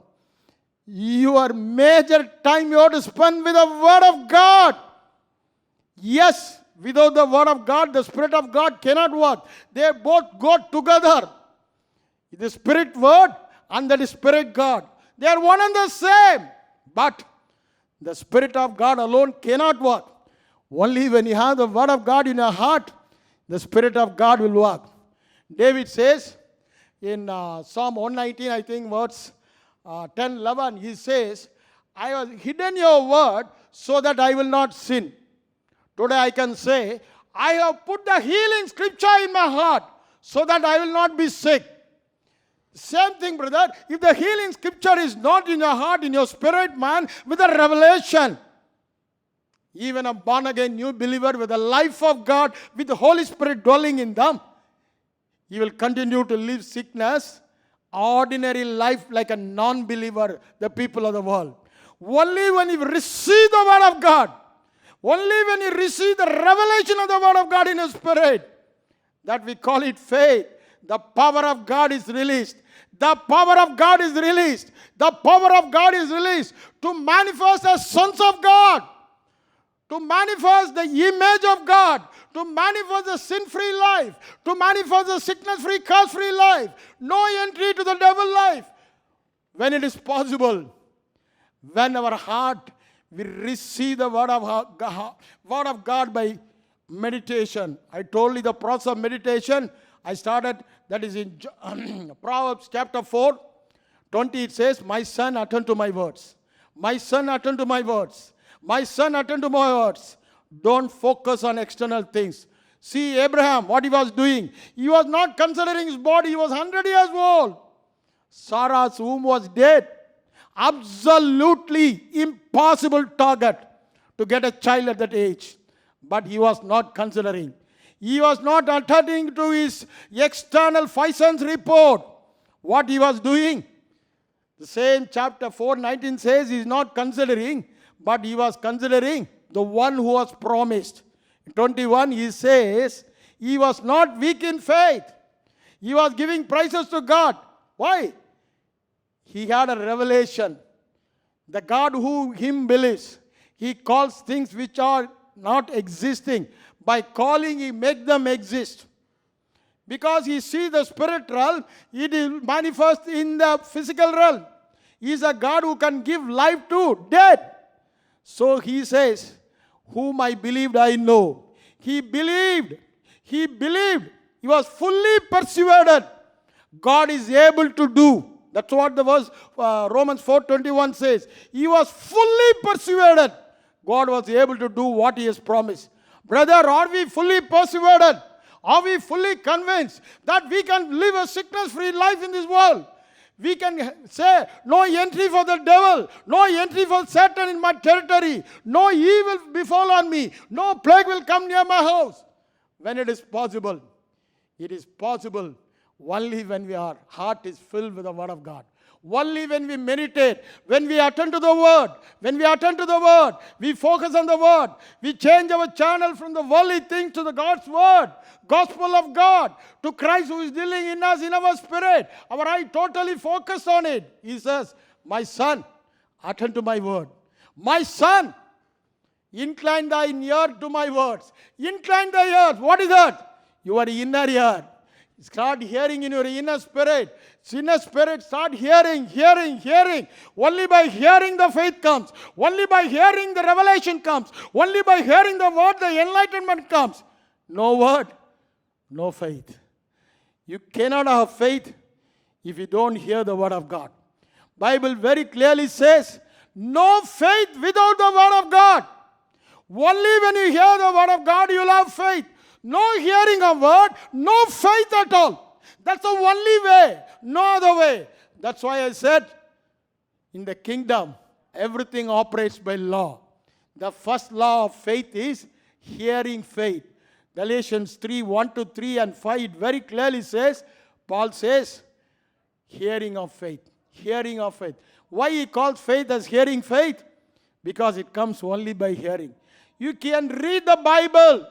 Your major time you have to spend with the word of God. Yes, without the word of God, the Spirit of God cannot work. They both go together. The Spirit word and the Spirit God. They are one and the same. But The Spirit of God alone cannot work. Only when you have the Word of God in your heart, the Spirit of God will work. David says in Psalm 119, I think, verse 10, 11, he says, I have hidden your word so that I will not sin. Today I can say, I have put the healing scripture in my heart so that I will not be sick. Same thing, brother. If the healing scripture is not in your heart, in your spirit, man, with a revelation, even a born-again new believer with the life of God, with the Holy Spirit dwelling in them, he will continue to live sickness, ordinary life like a non-believer, the people of the world. Only when you receive the Word of God, only when you receive the revelation of the Word of God in your spirit, that we call it faith, the power of God is released. The power of God is released. The power of God is released to manifest as sons of God, to manifest the image of God, to manifest the sin-free life, to manifest the sickness-free, curse-free life. No entry to the devil life. When it is possible, when our heart, we receive the word of God by meditation. I told you the process of meditation. I started, that is in Proverbs chapter 4, 20, it says, my son, attend to my words. My son, attend to my words. My son, attend to my words. Don't focus on external things. See Abraham, what he was doing. He was not considering his body. He was 100 years old. Sarah's womb was dead. Absolutely impossible target to get a child at that age. But he was not considering. He was not attending to his external 5 cents report. What he was doing. The same chapter 4:19 says he is not considering, but he was considering the one who was promised. 21 he says, he was not weak in faith. He was giving praises to God. Why? He had a revelation. The God who him believes, he calls things which are not existing. By calling, he makes them exist. Because he sees the spirit realm, it is manifest in the physical realm. He is a God who can give life to dead. So he says, whom I believed I know. He believed. He believed. He was fully persuaded. God is able to do. That's what the verse Romans 4:21 says. He was fully persuaded. God was able to do what he has promised. Brother, are we fully persuaded? Are we fully convinced that we can live a sickness-free life in this world? We can say, no entry for the devil, no entry for Satan in my territory, no evil befall on me, no plague will come near my house. When it is possible only when our heart is filled with the Word of God. Only when we meditate, when we attend to the Word, we focus on the Word, we change our channel from the worldly things to the God's Word, Gospel of God, to Christ who is dealing in us, in our spirit. Our eye totally focused on it. He says, my son, attend to my word. My son, incline thine ear to my words. Incline thy ears. What is that? Your inner ear. Start hearing in your inner spirit. Inner spirit, start hearing. Only by hearing the faith comes. Only by hearing the revelation comes. Only by hearing the word, the enlightenment comes. No word, no faith. You cannot have faith if you don't hear the word of God. Bible very clearly says, no faith without the word of God. Only when you hear the word of God, you will have faith. No hearing of word, no faith at all. That's the only way, no other way. That's why I said, in the kingdom, everything operates by law. The first law of faith is hearing faith. Galatians 3, 1-3 and 5, it very clearly says, Paul says, hearing of faith. Hearing of faith. Why he calls faith as hearing faith? Because it comes only by hearing. You can read the Bible.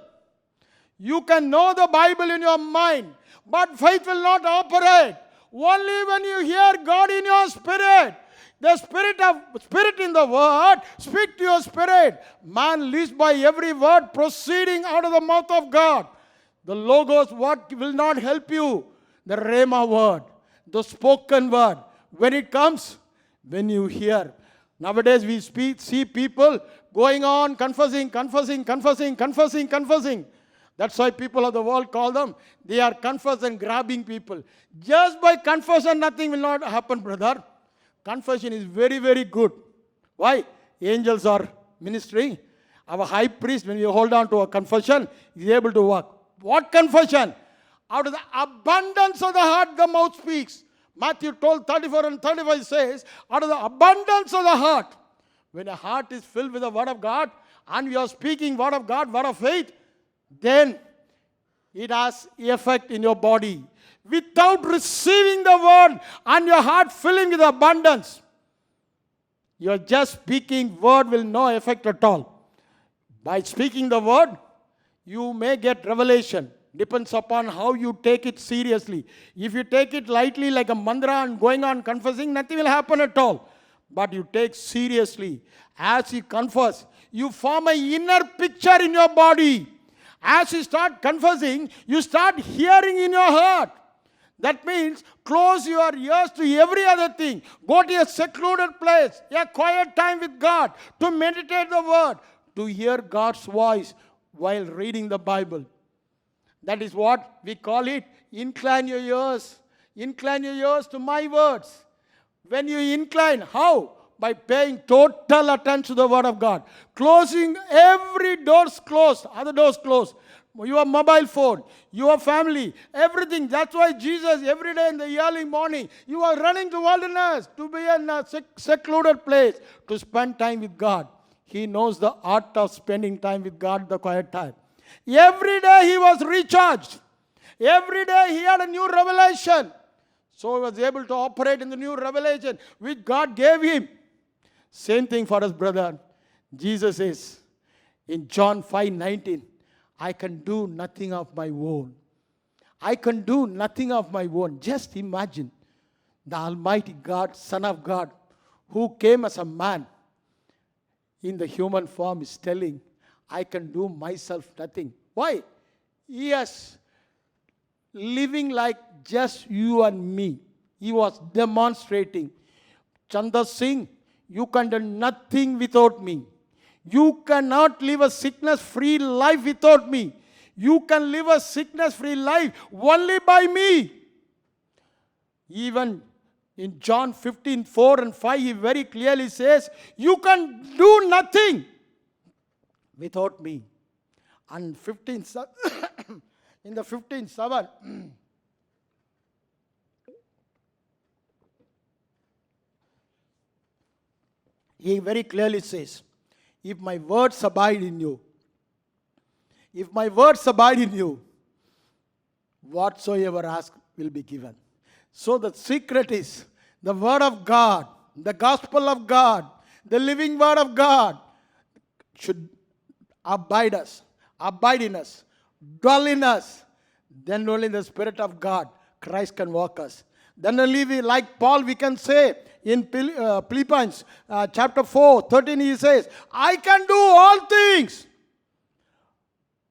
You can know the Bible in your mind, but faith will not operate. Only when you hear God in your spirit. The spirit in the word, speak to your spirit. Man lives by every word proceeding out of the mouth of God. The Logos word will not help you. The Rhema word, the spoken word. When it comes, when you hear. Nowadays we see people going on confessing. That's why people of the world call them, they are confession grabbing people. Just by confession, nothing will not happen, brother. Confession is very, very good. Why? Angels are ministering. Our high priest, when we hold on to a confession, is able to work. What confession? Out of the abundance of the heart, the mouth speaks. Matthew 12:34 and 35 says, out of the abundance of the heart, when a heart is filled with the word of God, and we are speaking word of God, word of faith, then it has effect in your body. Without receiving the word and your heart filling with abundance, you're just speaking word will no effect at all. By speaking the word, you may get revelation. Depends upon how you take it seriously. If you take it lightly like a mantra and going on confessing, nothing will happen at all. But you take seriously. As you confess, you form an inner picture in your body. As you start confessing, you start hearing in your heart. That means close your ears to every other thing. Go to a secluded place, a quiet time with God, to meditate the word, to hear God's voice while reading the Bible. That is what we call it, incline your ears. Incline your ears to my words. When you incline, how? By paying total attention to the word of God. Closing every doors closed, other doors closed. Your mobile phone, your family, everything. That's why Jesus, every day in the early morning, you are running to wilderness, to be in a secluded place, to spend time with God. He knows the art of spending time with God, the quiet time. Every day he was recharged. Every day he had a new revelation. So he was able to operate in the new revelation which God gave him. Same thing for us, brother. Jesus says in John 5:19, I can do nothing of my own. I can do nothing of my own. Just imagine the Almighty God, Son of God, who came as a man in the human form, is telling, I can do myself nothing. Why? Yes, living like just you and me. He was demonstrating. Chandra Singh, you can do nothing without me. You cannot live a sickness-free life without me. You can live a sickness-free life only by me. Even in John 15:4 and 5, he very clearly says, you can do nothing without me. And in the 15:7, he very clearly says, if my words abide in you, whatsoever ask will be given. So the secret is the word of God, the gospel of God, the living word of God should abide in us, dwell in us. Then only the Spirit of God, Christ, can work us. Then only we, like Paul, we can say in Philippians chapter 4:13, he says, I can do all things.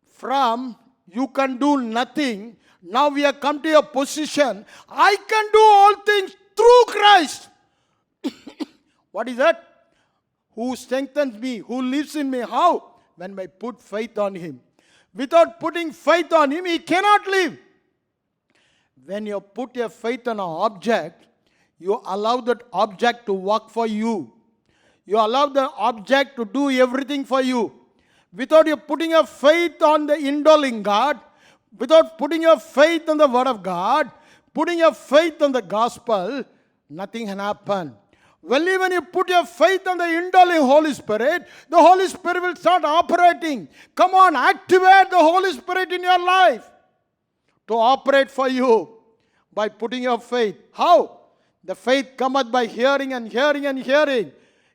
From you can do nothing, now we have come to a position, I can do all things through Christ. What is that? Who strengthens me, who lives in me. How? When I put faith on him. Without putting faith on him, he cannot live. When you put your faith on an object, you allow that object to work for you. You allow the object to do everything for you. Without you putting your faith on the indwelling God, without putting your faith on the Word of God, putting your faith on the gospel, nothing can happen. Only when you put your faith on the indwelling Holy Spirit, the Holy Spirit will start operating. Come on, activate the Holy Spirit in your life to operate for you by putting your faith. How? The faith cometh by hearing and hearing and hearing.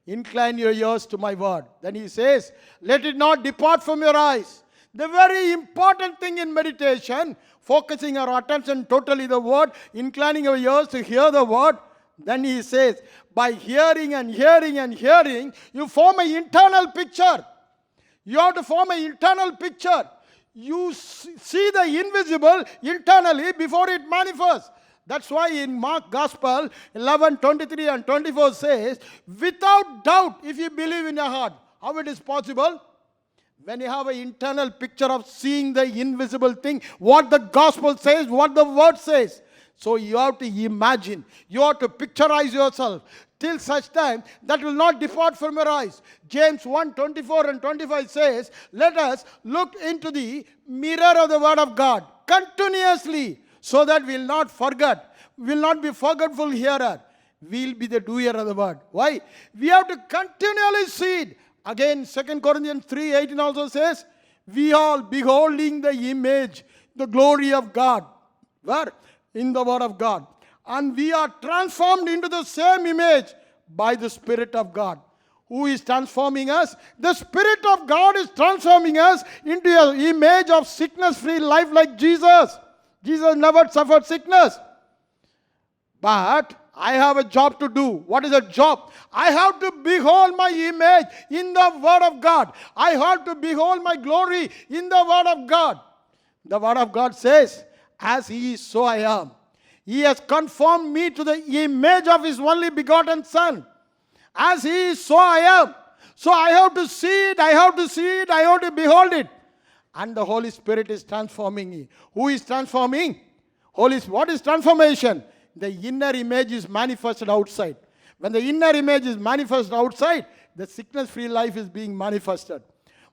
Incline your ears to my word. Then he says, let it not depart from your eyes. The very important thing in meditation, focusing our attention totally the word, inclining our ears to hear the word. Then he says, by hearing and hearing and hearing, you form an internal picture. You have to form an internal picture. You see the invisible internally before it manifests. That's why in Mark Gospel 11:23 and 24 says, without doubt, if you believe in your heart, how it is possible? When you have an internal picture of seeing the invisible thing, what the gospel says, what the word says. So you have to imagine, you have to picturize yourself till such time that will not depart from your eyes. James 1:24 and 25 says, let us look into the mirror of the word of God continuously, so that we will not forget, will not be forgetful hearer, we will be the doer of the word. Why? We have to continually see it. Again, 2 Corinthians 3:18 also says, we all beholding the image, the glory of God. Where? In the word of God. And we are transformed into the same image by the Spirit of God. Who is transforming us? The Spirit of God is transforming us into an image of sickness-free life like Jesus. Jesus never suffered sickness. But I have a job to do. What is a job? I have to behold my image in the Word of God. I have to behold my glory in the Word of God. The Word of God says, as He is, so I am. He has conformed me to the image of His only begotten Son. As He is, so I am. So I have to see it, I have to see it, I have to behold it. And the Holy Spirit is transforming me. Who is transforming? What is transformation? The inner image is manifested outside. When the inner image is manifested outside, the sickness-free life is being manifested.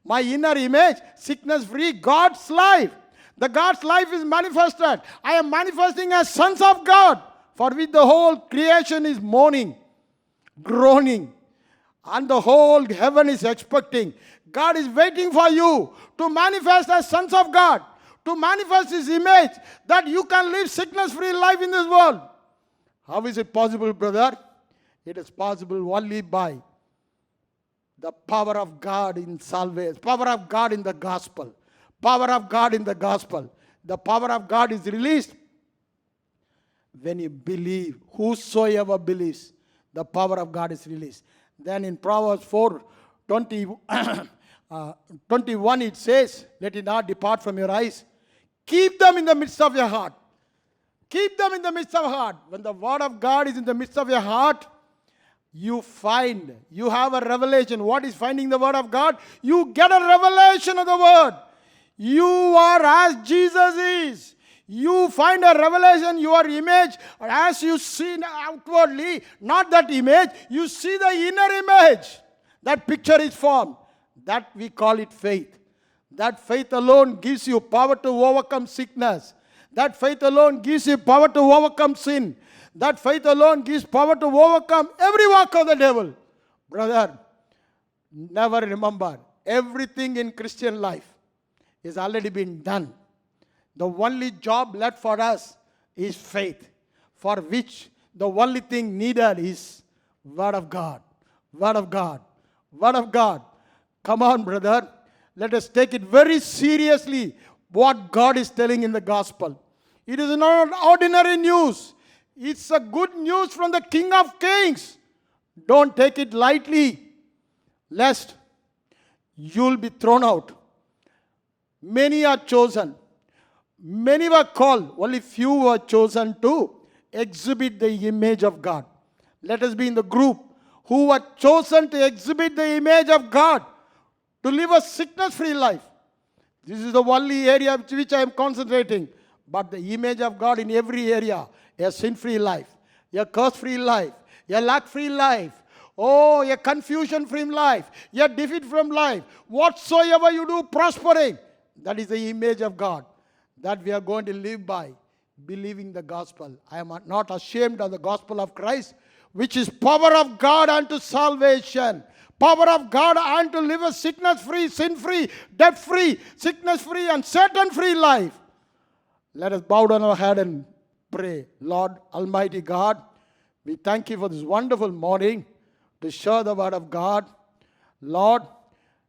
My inner image, sickness-free, God's life. The God's life is manifested. I am manifesting as sons of God, for which the whole creation is mourning, groaning, and the whole heaven is expecting. God is waiting for you to manifest as sons of God, to manifest His image, that you can live sickness-free life in this world. How is it possible, brother? It is possible only by the power of God in salvation, power of God in the gospel, power of God in the gospel. The power of God is released when you believe. Whosoever believes, the power of God is released. Then in Proverbs 4:21 it says, let it not depart from your eyes. Keep them in the midst of your heart. Keep them in the midst of your heart. When the word of God is in the midst of your heart, you have a revelation. What is finding the word of God? You get a revelation of the word. You are as Jesus is. You find a revelation, your image, as you see outwardly, not that image, you see the inner image. That picture is formed. That we call it faith. That faith alone gives you power to overcome sickness. That faith alone gives you power to overcome sin. That faith alone gives power to overcome every work of the devil. Brother, never remember, everything in Christian life is already been done. The only job left for us is faith, for which the only thing needed is Word of God. Word of God. Word of God. Come on, brother. Let us take it very seriously, what God is telling in the gospel. It is not ordinary news. It's a good news from the King of Kings. Don't take it lightly, lest you'll be thrown out. Many are chosen. Many were called. Only few were chosen to exhibit the image of God. Let us be in the group who were chosen to exhibit the image of God, to live a sickness-free life. This is the only area which I am concentrating. But the image of God in every area, a sin-free life, a curse-free life, a lack-free life, a confusion-free life, a defeat from life. Whatsoever you do, prospering. That is the image of God that we are going to live by, believing the gospel. I am not ashamed of the gospel of Christ, which is power of God unto salvation. Power of God and to live a sickness-free, sin-free, debt-free, sickness-free and Satan-free life. Let us bow down our head and pray. Lord Almighty God, we thank you for this wonderful morning to share the word of God. Lord,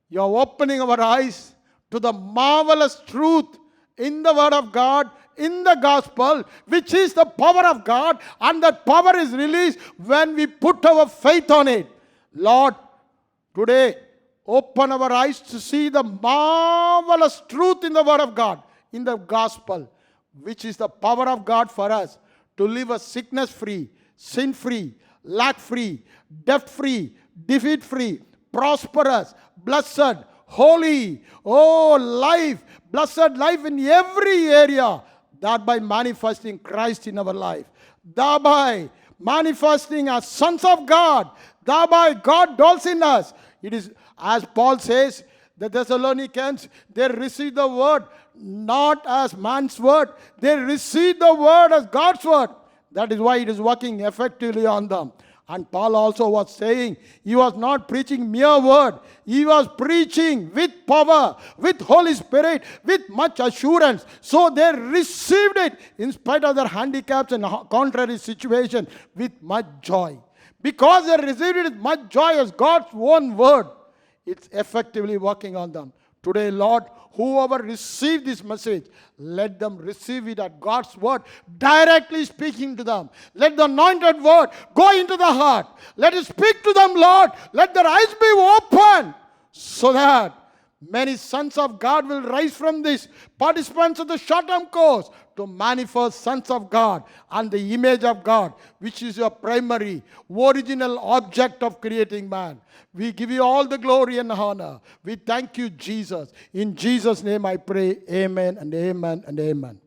you are opening our eyes to the marvelous truth in the word of God, in the gospel, which is the power of God, and that power is released when we put our faith on it. Lord, today, open our eyes to see the marvelous truth in the word of God, in the gospel, which is the power of God for us to live a sickness-free, sin-free, lack-free, debt-free, defeat-free, prosperous, blessed, holy, life, blessed life in every area, thereby manifesting Christ in our life, thereby manifesting as sons of God, thereby God dwells in us. It is, as Paul says, the Thessalonians, they received the word not as man's word, they received the word as God's word. That is why it is working effectively on them. And Paul also was saying, he was not preaching mere word. He was preaching with power, with Holy Spirit, with much assurance. So they received it in spite of their handicaps and contrary situation with much joy. Because they received it with much joy as God's own word, it's effectively working on them. Today, Lord, whoever received this message, let them receive it at God's word, directly speaking to them. Let the anointed word go into the heart. Let it speak to them, Lord. Let their eyes be open so that many sons of God will rise from this, participants of the short-term course, to manifest sons of God and the image of God, which is your primary, original object of creating man. We give you all the glory and honor. We thank you, Jesus. In Jesus' name I pray, amen and amen and amen.